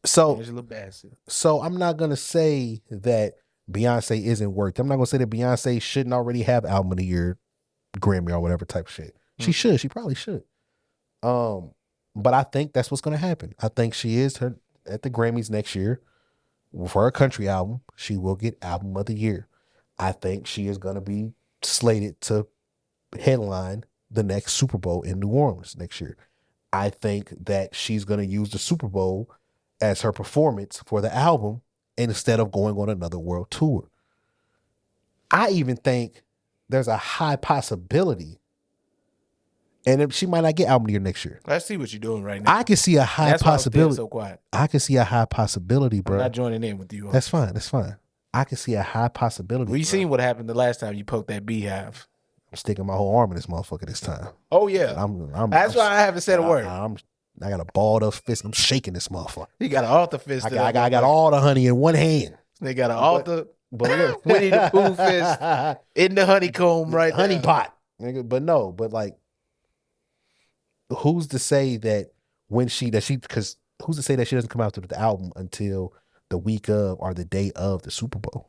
Angela Bassett. So I'm not gonna say that Beyonce isn't worth it. I'm not gonna say that Beyonce shouldn't already have album of the year, Grammy or whatever type of shit. She should. She probably should. But I think that's what's gonna happen. I think she is at the Grammys next year for her country album. She will get album of the year. I think she is gonna be slated to headline the next Super Bowl in New Orleans next year. I think that she's gonna use the Super Bowl as her performance for the album instead of going on another world tour. I even think there's a high possibility, and she might not get album of the year next year. I see what you're doing right now. I can see a high possibility. So quiet. I can see a high possibility, bro. I'm not joining in with you. That's fine. I can see a high possibility. We seen what happened the last time you poked that beehive. I'm sticking my whole arm in this motherfucker this time. Oh yeah. That's why I haven't said a word. I got a balled up fist. I'm shaking this motherfucker. He got an altar fist. I got all the honey in one hand. They got an altar, but look, Winnie the Pooh fist in the honeycomb right there. Honey pot. But like, who's to say that who's to say that she doesn't come out with the album until the week of or the day of the Super Bowl?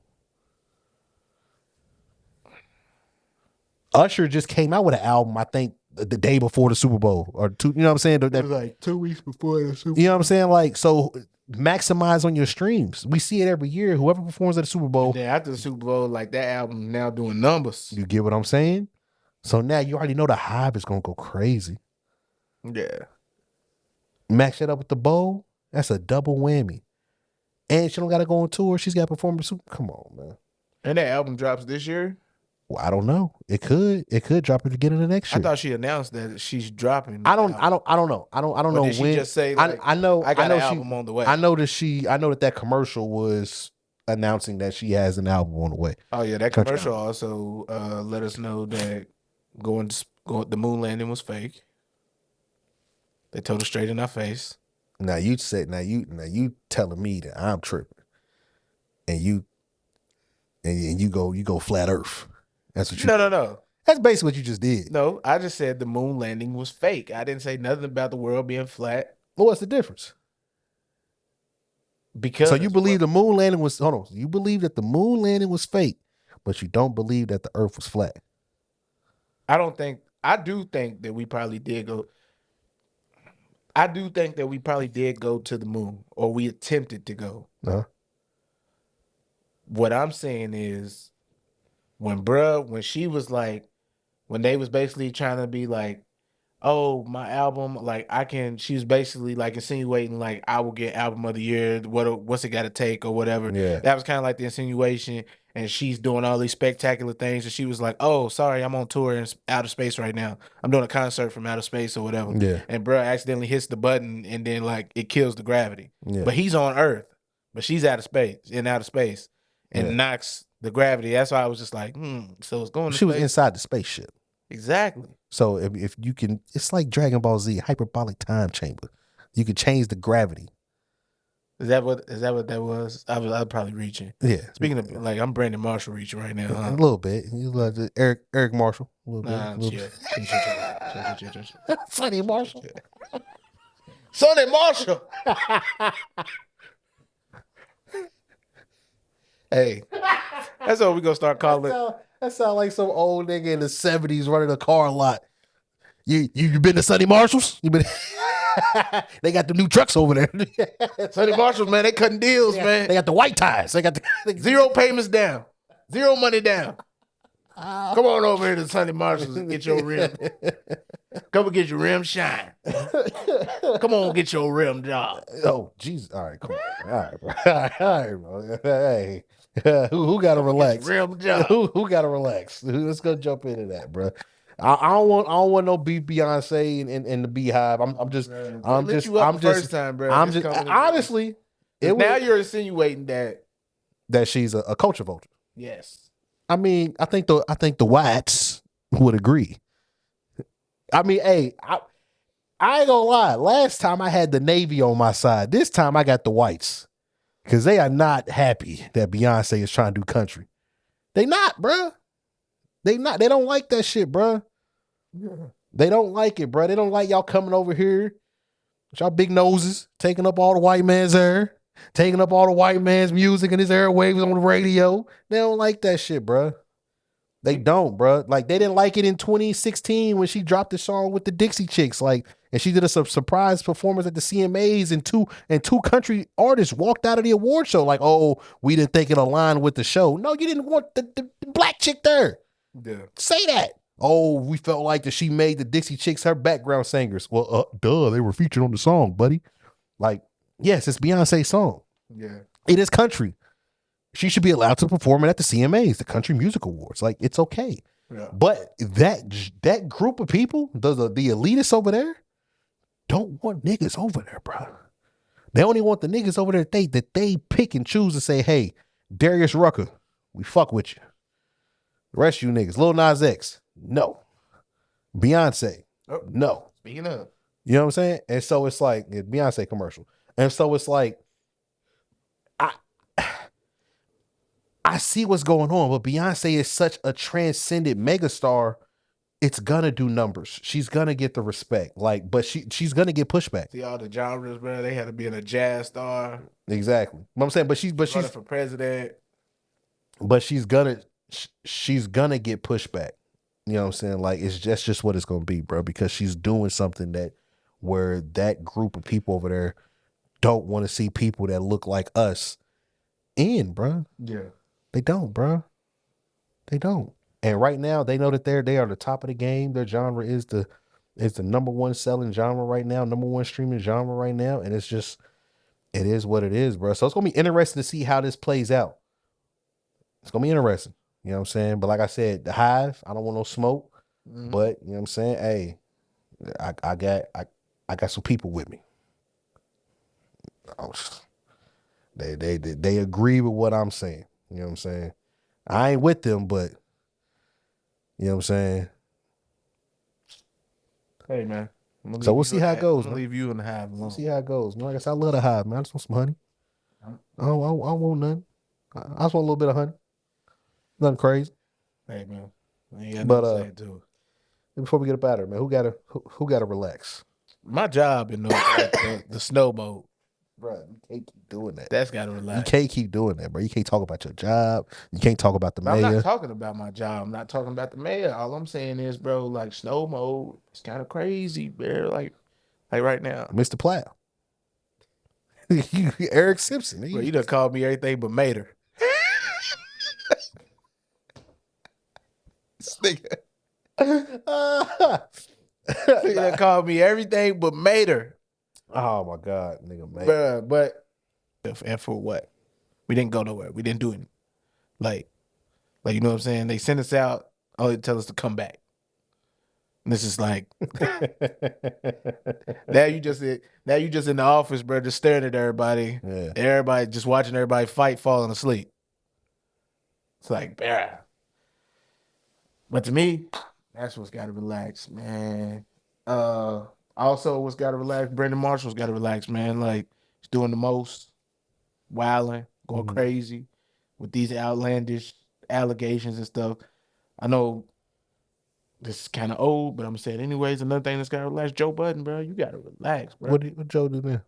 Usher just came out with an album, I think, the day before the Super Bowl, or two, you know what I'm saying? It was like 2 weeks before the Super Bowl. You know what I'm saying? Like, so maximize on your streams. We see it every year. Whoever performs at the Super Bowl. Then after the Super Bowl, like that album now doing numbers. You get what I'm saying? So now you already know the hype is gonna go crazy. Yeah. Match that up with the Bowl. That's a double whammy. And she don't gotta go on tour. She's gotta perform the Super. Come on, man. And that album drops this year? Well, I don't know. It could drop at the beginning of next year. I thought she announced that she's dropping. I don't know. I don't know when. She just say like, I got an album on the way. I know that commercial was announcing that she has an album on the way. Oh yeah, that commercial also let us know that the moon landing was fake. They told us straight in our face. Now you telling me that I'm tripping, and you go flat Earth. That's what you. No. That's basically what you just did. No, I just said the moon landing was fake. I didn't say nothing about the world being flat. Well, what's the difference? Because so you believe the moon landing was you believe that the moon landing was fake, but you don't believe that the Earth was flat. I do think that we probably did go. I do think that we probably did go to the moon, or we attempted to go. Uh-huh. What I'm saying is, when she was like, when they was basically trying to be like, oh, my album, like she was basically like insinuating like I will get album of the year, what's it got to take or whatever. Yeah. That was kind of like the insinuation, and she's doing all these spectacular things, and she was like, oh, sorry, I'm on tour in outer space right now. I'm doing a concert from outer space or whatever. Yeah. And bruh accidentally hits the button, and then like it kills the gravity. Yeah. But he's on Earth, but she's in outer space, and knocks the gravity. That's why I was just like, so it's going to She was inside the spaceship. Exactly. So if you can, it's like Dragon Ball Z, hyperbolic time chamber. You can change the gravity. Is that what that was? I was probably reaching. Yeah. Speaking of, like, I'm Brandon Marshall reaching right now. Huh? A little bit. You like Eric Marshall. A little bit. Sonny Marshall. Sonny Marshall. Hey, that's what we gonna start calling it. That sound like some old nigga in the 70s running a car lot. You been to Sonny Marshall's? You been? They got the new trucks over there. Sonny Marshalls, man, they cutting deals, man. They got the white ties. They got the zero payments down, zero money down. Come on over here to Sonny Marshalls and get your rim. Come and get your rim shine. Come on, get your rim job. Oh, Jesus. All right, come on. All right, bro. All right, bro. Hey. Who got to relax? Rim job. Who got to relax? Let's go jump into that, bro. I don't want no Beyonce and the Beehive. I'm just first time, bro. I'm just honestly. Now you're insinuating that she's a culture vulture. Yes. I mean, I think the whites would agree. I mean, hey, I ain't gonna lie. Last time I had the Navy on my side. This time I got the whites. Because they are not happy that Beyonce is trying to do country. They not, bruh. They not. They don't like that shit, bruh. Yeah. They don't like it, bruh. They don't like y'all coming over here with y'all big noses, taking up all the white man's air, taking up all the white man's music and his airwaves on the radio. They don't like that shit, bruh. They don't, bruh. Like, they didn't like it in 2016 when she dropped the song with the Dixie Chicks. Like, and she did a surprise performance at the CMAs, and two country artists walked out of the award show like, oh, we didn't think it aligned with the show. No, you didn't want the black chick there. Yeah. Say that. Oh, we felt like that she made the Dixie Chicks her background singers. Well, duh, they were featured on the song, buddy. Like, yes, it's Beyonce's song. Yeah. It is country. She should be allowed to perform it at the CMAs, the Country Music Awards. Like, it's okay. Yeah. But that group of people, the elitists over there, don't want niggas over there, bro. They only want the niggas over there that they pick and choose to say, hey, Darius Rucker, we fuck with you. The rest of you niggas, Lil Nas X, no. Beyonce, no. Speaking of. You know what I'm saying? And so it's like, Beyonce commercial. And so it's like, I see what's going on, but Beyonce is such a transcendent megastar. It's gonna do numbers. She's gonna get the respect. Like, but she's gonna get pushback. See all the genres, bro. They had to be in a jazz star. Exactly. What I'm saying, but she's running for president. But she's gonna get pushback. You know what I'm saying? Like, it's just what it's gonna be, bro. Because she's doing something where that group of people over there don't want to see people that look like us in, bro. Yeah. They don't, bro. They don't. And right now, they know that they are the top of the game. Their genre is the number one selling genre right now, number one streaming genre right now. And it is what it is, bro. So it's gonna be interesting to see how this plays out. It's gonna be interesting. You know what I'm saying? But like I said, the Hive, I don't want no smoke. Mm-hmm. But you know what I'm saying? Hey, I got some people with me. They agree with what I'm saying. You know what I'm saying? I ain't with them, but you know what I'm saying? Hey, man. So we'll see how it goes. I'll leave you in the Hive alone. We'll see how it goes. Like I said, I love the Hive, man. I just want some honey. I don't want nothing. I just want a little bit of honey. Nothing crazy. Hey, man. I ain't got nothing to say to it. Before we get up out of here, man, who gotta relax? My job in the snow mode. Bro, you can't keep doing that. That's got to relax. You can't keep doing that, bro. You can't talk about your job. You can't talk about the mayor. I'm not talking about my job. I'm not talking about the mayor. All I'm saying is, bro, like, snow mode, it's kind of crazy, bro. Like right now. Mr. Plow. Eric Simpson. Bro, you done called me everything but Mater. This nigga. You done called me everything but Mater. Oh my God, nigga, man. Bruh, but and for what? We didn't go nowhere. We didn't do anything. Like you know what I'm saying? They sent us out only to tell us to come back. And this is like now you just in the office, bro, just staring at everybody. Yeah. Everybody just watching everybody fight, falling asleep. It's like, bruh. But to me, that's what's gotta relax, man. Also, what's got to relax, Brandon Marshall's got to relax, man. Like, he's doing the most, wilding, going crazy with these outlandish allegations and stuff. I know this is kind of old, but I'm going to say it anyways. Another thing that's got to relax, Joe Budden, bro. You got to relax, bro. What Joe do then?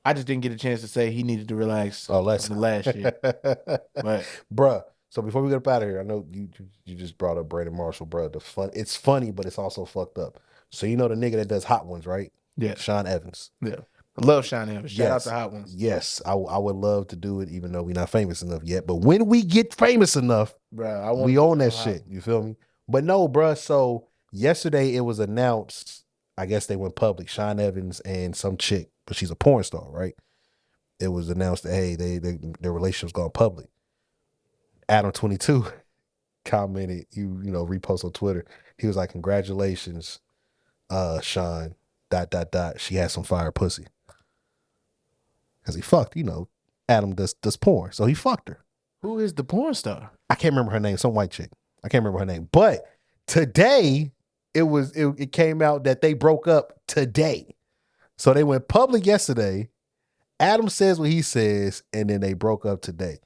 I just didn't get a chance to say he needed to relax on the last shit. But, bruh, so before we get up out of here, I know you just brought up Brandon Marshall, bro. It's funny, but it's also fucked up. So you know the nigga that does Hot Ones, right? Yeah. Sean Evans. Yeah. I love Sean Evans. Shout out to Hot Ones. Yes. I would love to do it, even though we're not famous enough yet. But when we get famous enough, bro, we own that shit. You feel me? But no, bro. So yesterday it was announced, I guess they went public, Sean Evans and some chick, but she's a porn star, right? It was announced that, hey, their relationship's gone public. Adam22 commented, you know, repost on Twitter. He was like, congratulations, Sean, ... She has some fire pussy. Because he fucked, you know, Adam does porn. So he fucked her. Who is the porn star? I can't remember her name, some white chick. I can't remember her name. But today, it came out that they broke up today. So they went public yesterday. Adam says what he says, and then they broke up today.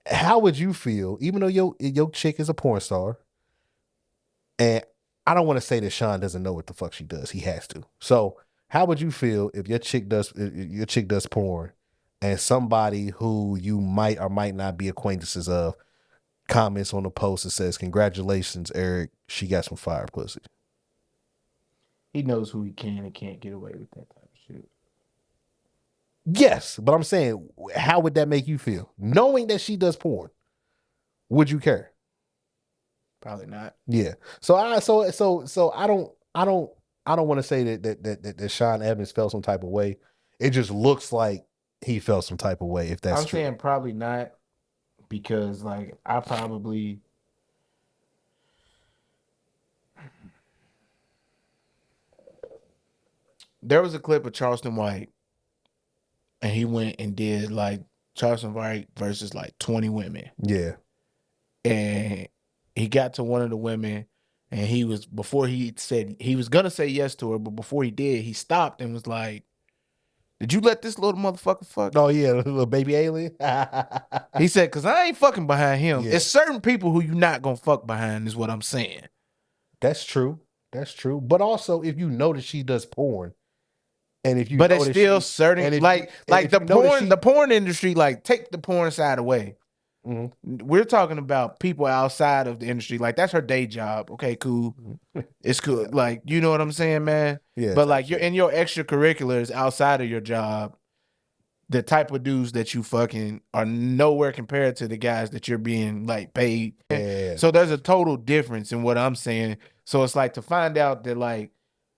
How would you feel, even though your chick is a porn star, and I don't want to say that Sean doesn't know what the fuck she does. He has to. So how would you feel if your chick does porn, and somebody who you might or might not be acquaintances of comments on the post and says, congratulations, Eric, she got some fire pussy? He knows who he can and can't get away with that type of shit. Yes, but I'm saying, how would that make you feel? Knowing that she does porn, would you care? Probably not. Yeah. So I don't want to say that Sean Evans felt some type of way. It just looks like he felt some type of way, if that's true. I'm saying probably not, because like I probably there was a clip of Charleston White, and he went and did like Charleston White versus like 20 women. Yeah. And he got to one of the women, and before he said he was gonna say yes to her, but before he did, he stopped and was like, "Did you let this little motherfucker fuck?" Oh yeah, little baby alien. He said, "Cause I ain't fucking behind him." Yeah. It's certain people who you not gonna fuck behind, is what I'm saying. That's true. That's true. But also, if you know that she does porn, and if you but it's still certain, the porn industry, like take the porn side away. Mm-hmm. We're talking about people outside of the industry. Like, that's her day job. Okay, cool. It's cool. Like, you know what I'm saying, man? Yeah. But like, you're in your extracurriculars outside of your job, the type of dudes that you fucking are nowhere compared to the guys that you're being like paid. Yeah. So there's a total difference in what I'm saying. So it's like, to find out that like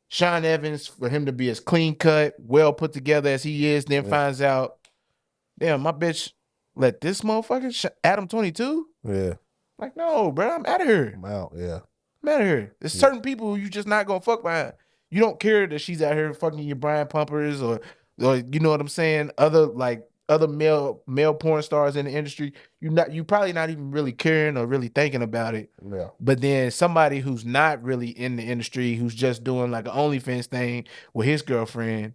Sean Evans, for him to be as clean cut, well put together as he is, then finds out, damn, my bitch let this motherfucker Adam22? Yeah. Like, no, bro, I'm out of here. I'm out, yeah. I'm out of here. There's certain people who you just not gonna fuck behind. You don't care that she's out here fucking your Brian Pumpers or you know what I'm saying? Other male porn stars in the industry. You probably not even really caring or really thinking about it. Yeah. But then somebody who's not really in the industry, who's just doing like an OnlyFans thing with his girlfriend,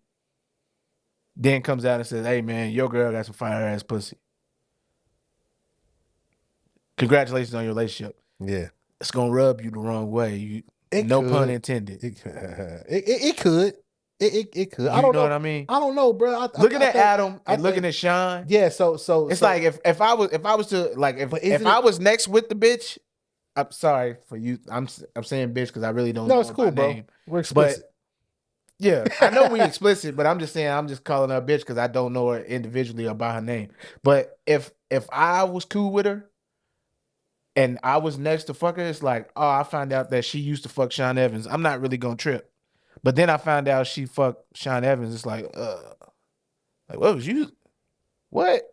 then comes out and says, "Hey man, your girl got some fire ass pussy. Congratulations on your relationship." Yeah. It's gonna rub you the wrong way. No pun intended. It could. It could. I don't know what I mean. I don't know, bro. Looking at Adam and looking at Sean. Yeah. So it's like if I was to like if I was next with the bitch. I'm sorry for you. I'm saying bitch because I really don't know. No, it's cool, bro. Name. We're explicit. But yeah, I know we explicit, but I'm just saying I'm just calling her a bitch because I don't know her individually or by her name. But if I was cool with her and I was next to fuck her, it's like, oh, I found out that she used to fuck Sean Evans. I'm not really gonna trip. But then I found out she fucked Sean Evans. It's like what was you? What?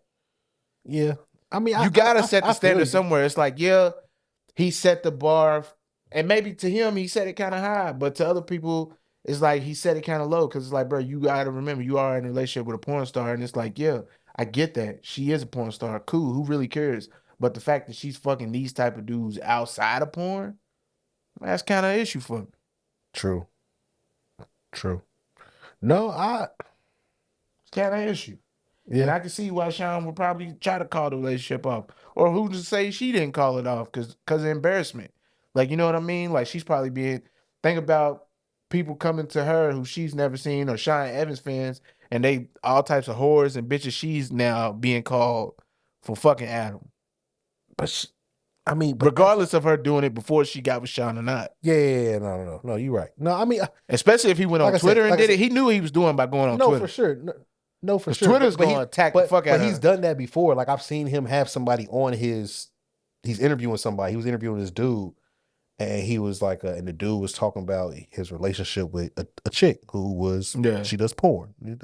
Yeah. I mean, you gotta set the standard somewhere. It's like, yeah, he set the bar, and maybe to him he set it kind of high, but to other people, it's like he set it kind of low, because it's like, bro, you gotta remember you are in a relationship with a porn star, and it's like, yeah, I get that she is a porn star. Cool, who really cares? But the fact that she's fucking these type of dudes outside of porn, that's kind of an issue for me. True. No, it's kind of an issue. Yeah. And I can see why Sean would probably try to call the relationship off. Or who to say she didn't call it off because of embarrassment. Like, you know what I mean? Like, she's probably think about people coming to her who she's never seen, or Sean Evans fans, and they all types of whores and bitches she's now being called for fucking Adam. But I mean, regardless of her doing it before she got with Sean or not. Yeah, no, you're right. No, I mean, especially if he went on Twitter and did it, he knew what he was doing by going on Twitter. No, for sure. No, for sure. Twitter's going to attack the fuck out of her. But he's done that before. Like, I've seen him have somebody on he's interviewing somebody. He was interviewing this dude, and he was like, and the dude was talking about his relationship with a chick who was, she does porn. She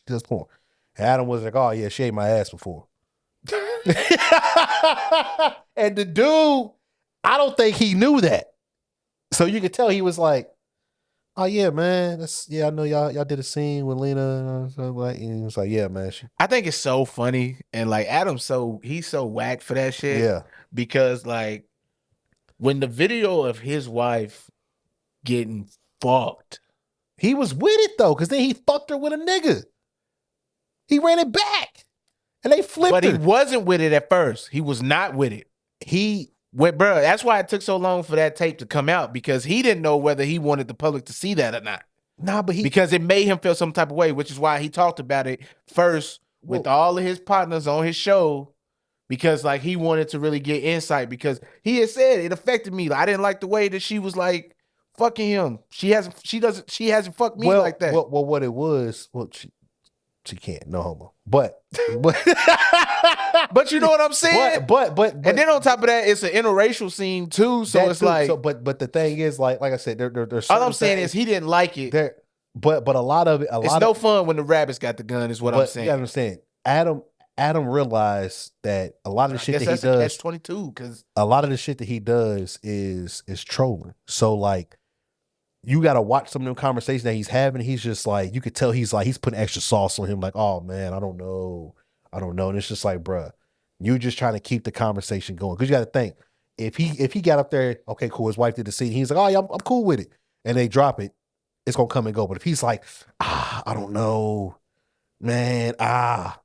does porn. And Adam was like, oh, yeah, she ate my ass before. And the dude, I don't think he knew that. So you could tell he was like, oh yeah, man. I know y'all did a scene with Lena and he was like, yeah, man. I think it's so funny. And like Adam's he's so whack for that shit. Yeah. Because like when the video of his wife getting fucked, he was with it though, because then he fucked her with a nigga. He ran it back. And they flipped But her. he wasn't with it at first. He was not with it. Bro, that's why it took so long for that tape to come out, because he didn't know whether he wanted the public to see that or not. Because it made him feel some type of way, which is why he talked about it first with all of his partners on his show, because like he wanted to really get insight, because he had said it affected me. I didn't like the way that she was like fucking him. She hasn't fucked me like that. Well, what it was, she can't, no homo. But but you know what I'm saying? But and then on top of that, it's an interracial scene too. So it's like, but the thing is, like I said, there's all I'm saying is he didn't like it. But a lot of it, it's no fun when the rabbits got the gun. Is what I'm saying. You understand? Adam realized that a lot of the shit that he does, that's 22, because a lot of the shit that he does is trolling. So like, you got to watch some of them conversations that he's having. He's just like, you could tell he's putting extra sauce on him. Like, oh man, I don't know. And it's just like, bruh, you just trying to keep the conversation going. Cause you got to think, if he got up there, okay, cool, his wife did the scene. He's like, oh yeah, I'm cool with it. And they drop it, it's going to come and go. But if he's like, I don't know, man, now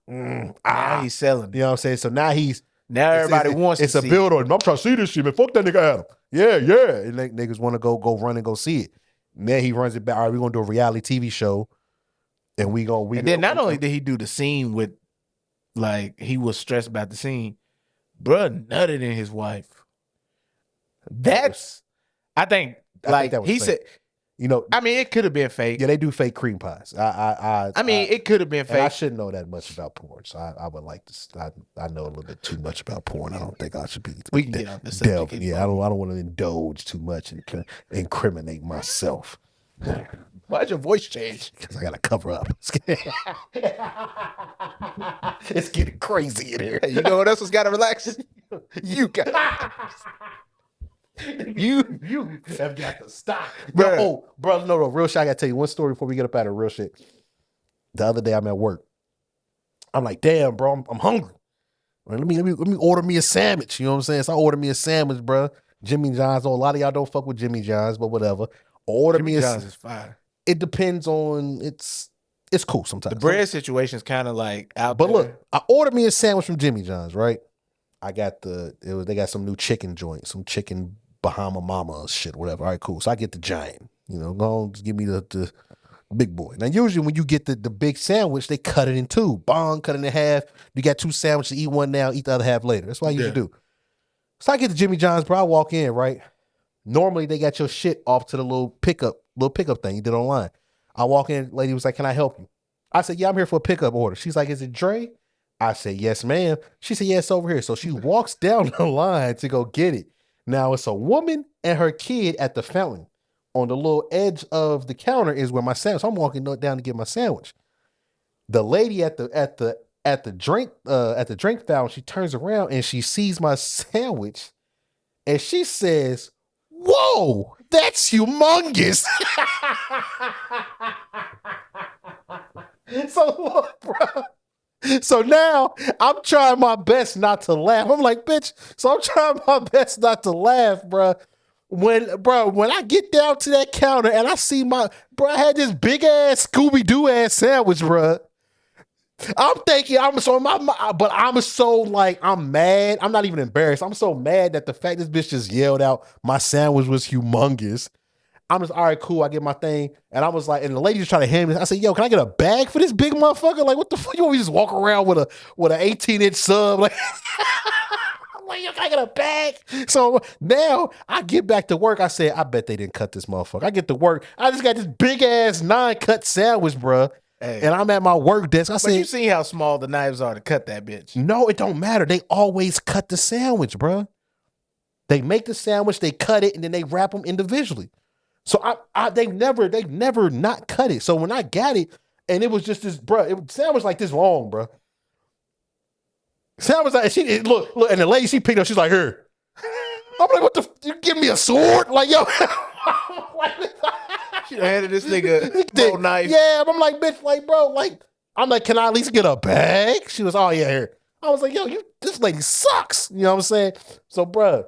he's selling. You know what I'm saying? So now everybody wants to see it. It's a build on. I'm trying to see this shit, man. Fuck that nigga Adam. Yeah. And niggas want to go run and go see it. And then he runs it back. All right, we're gonna do a reality TV show, and then not only did he do the scene with, like, he was stressed about the scene, bruh nutted in his wife. I think he said, I mean, it could have been fake. Yeah, they do fake cream pies. I mean, it could have been fake. I shouldn't know that much about porn, so I would like to. I know a little bit too much about porn. I don't think I should be. We can get off the subject. Yeah, I don't want to indulge too much and incriminate myself. Why'd your voice change? Because I gotta cover up. It's getting crazy in here. Hey, you know what else has got to relax? You got. You have got to stop, bro. No, real shit. I gotta tell you one story before we get up out of real shit. The other day I'm at work. I'm like, damn, bro, I'm hungry. Let me order me a sandwich. You know what I'm saying? So I order me a sandwich, bro. Jimmy John's. A lot of y'all don't fuck with Jimmy John's, but whatever. Jimmy John's is fire. It depends on it's cool sometimes. The bread situation's kind of like out but there. Look, I ordered me a sandwich from Jimmy John's, right? I got they got some new chicken joint, some chicken Bahama Mama shit, whatever. All right, cool. So I get the giant. Go on, just give me the big boy. Now usually when you get the big sandwich, they cut it in two. Cut it in half. You got two sandwiches, eat one now, eat the other half later. That's what I usually do. So I get to Jimmy John's, bro. I walk in, right? Normally they got your shit off to the little pickup thing you did online. I walk in, lady was like, can I help you? I said, yeah, I'm here for a pickup order. She's like, is it Dre? I said, yes, ma'am. She said, yeah, it's over here. So she walks down the line to go get it. Now it's a woman and her kid at the fountain. On the little edge of the counter is where my sandwich. So I'm walking down to get my sandwich. The lady at the drink fountain, she turns around and she sees my sandwich and she says, whoa, that's humongous. So look, bro. So now I'm trying my best not to laugh. I'm like, bitch. So I'm trying my best not to laugh, bro. When I get down to that counter and I see I had this big ass Scooby-Doo ass sandwich, bro. I'm thinking I'm mad. I'm not even embarrassed. I'm so mad that the fact this bitch just yelled out my sandwich was humongous. I'm just, all right, cool. I get my thing. And I was like, and the lady was trying to hand me, I said, yo, can I get a bag for this big motherfucker? Like, what the fuck? You want me to just walk around with an 18-inch sub? Like, like, yo, can I get a bag? So now I get back to work. I said, I bet they didn't cut this motherfucker. I get to work. I just got this big ass 9-cut sandwich, bruh. Hey. And I'm at my work desk. I said, you see how small the knives are to cut that bitch. No, it don't matter. They always cut the sandwich, bruh. They make the sandwich, they cut it, and then they wrap them individually. So they never not cut it. So when I got it, and it was just this, bruh, sandwich like this long, bruh. Sandwich like, look, and the lady she picked up, she's like, here. I'm like, what the, you give me a sword? Like, yo. She handed this nigga a knife. Yeah, I'm like, bitch, like, bro, like, I'm like, can I at least get a bag? She was, oh, yeah, here. I was like, yo, this lady sucks. You know what I'm saying? So, bruh,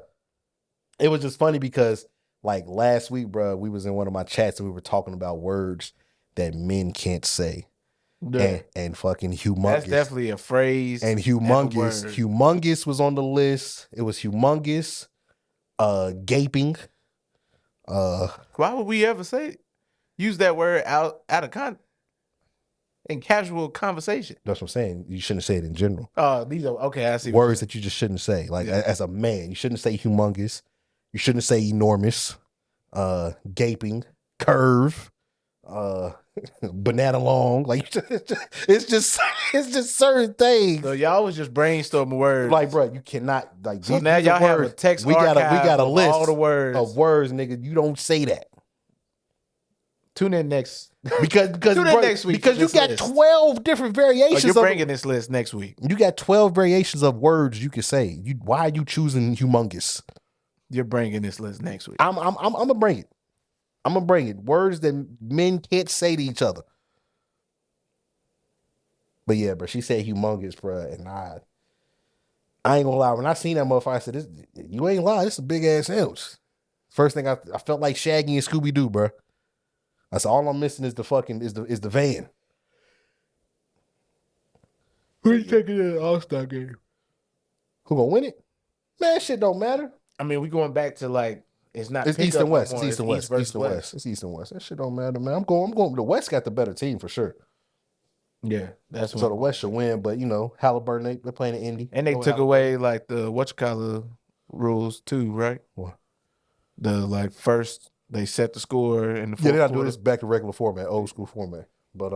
it was just funny because, like, last week, bruh, we was in one of my chats and we were talking about words that men can't say. Yeah. And fucking humongous. That's definitely a phrase. And humongous. Humongous was on the list. It was humongous. Gaping. Why would we ever use that word out of in casual conversation? That's what I'm saying. You shouldn't say it in general. These are okay. I see words that you just shouldn't say. Like as a man, you shouldn't say humongous. You shouldn't say enormous. Gaping, curve, banana long. Like it's just certain things. So y'all was just brainstorming words. Like, bro, you cannot like. So now y'all have a text. We got a list all the words of words, nigga. You don't say that. Tune in next because next week because you got 12 different variations. You're bringing this list next week. You got 12 variations of words you can say. Why are you choosing humongous? You're bringing this list next week. I'm gonna bring it. I'm gonna bring it. Words that men can't say to each other. But yeah, bro, she said humongous, bro, and I ain't gonna lie. When I seen that motherfucker, I said, "You ain't lying. This is a big ass sandwich." First thing I felt like Shaggy and Scooby Doo, bro. I said, all I'm missing is the fucking is the van. Who you taking to the All-Star game? Who gonna win it? Man, shit don't matter. I mean, we going back to like it's East and West. It's East and West. East and West. It's East and West. That shit don't matter, man. I'm going. The West got the better team for sure. Yeah, that's so the West should win. But you know, Halliburton they're playing in Indy, and they took away like the whatchamacallit rules too, right? What? The like first. They set the score in the fourth they're not quarter. doing this back to regular format, old school format. But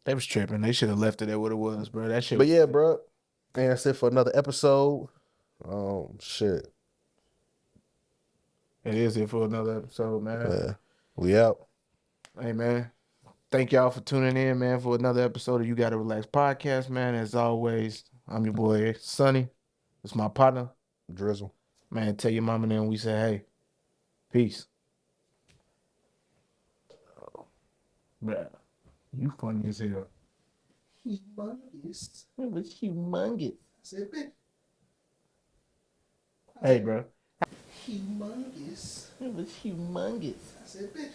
they was tripping. They should have left it at what it was, bro. That shit. But yeah, bro. And that's it for another episode. Shit. It is it for another episode, man. We out. Hey, man. Thank y'all for tuning in, man, for another episode of You Gotta Relax podcast, man. As always, I'm your boy Sonny. It's my partner Drizzle. Man, tell your mama then we say, hey, peace. Bruh, you funny as hell. Humongous. It was humongous. I said, bitch. Hey, bro. Humongous. It was humongous. I said, bitch.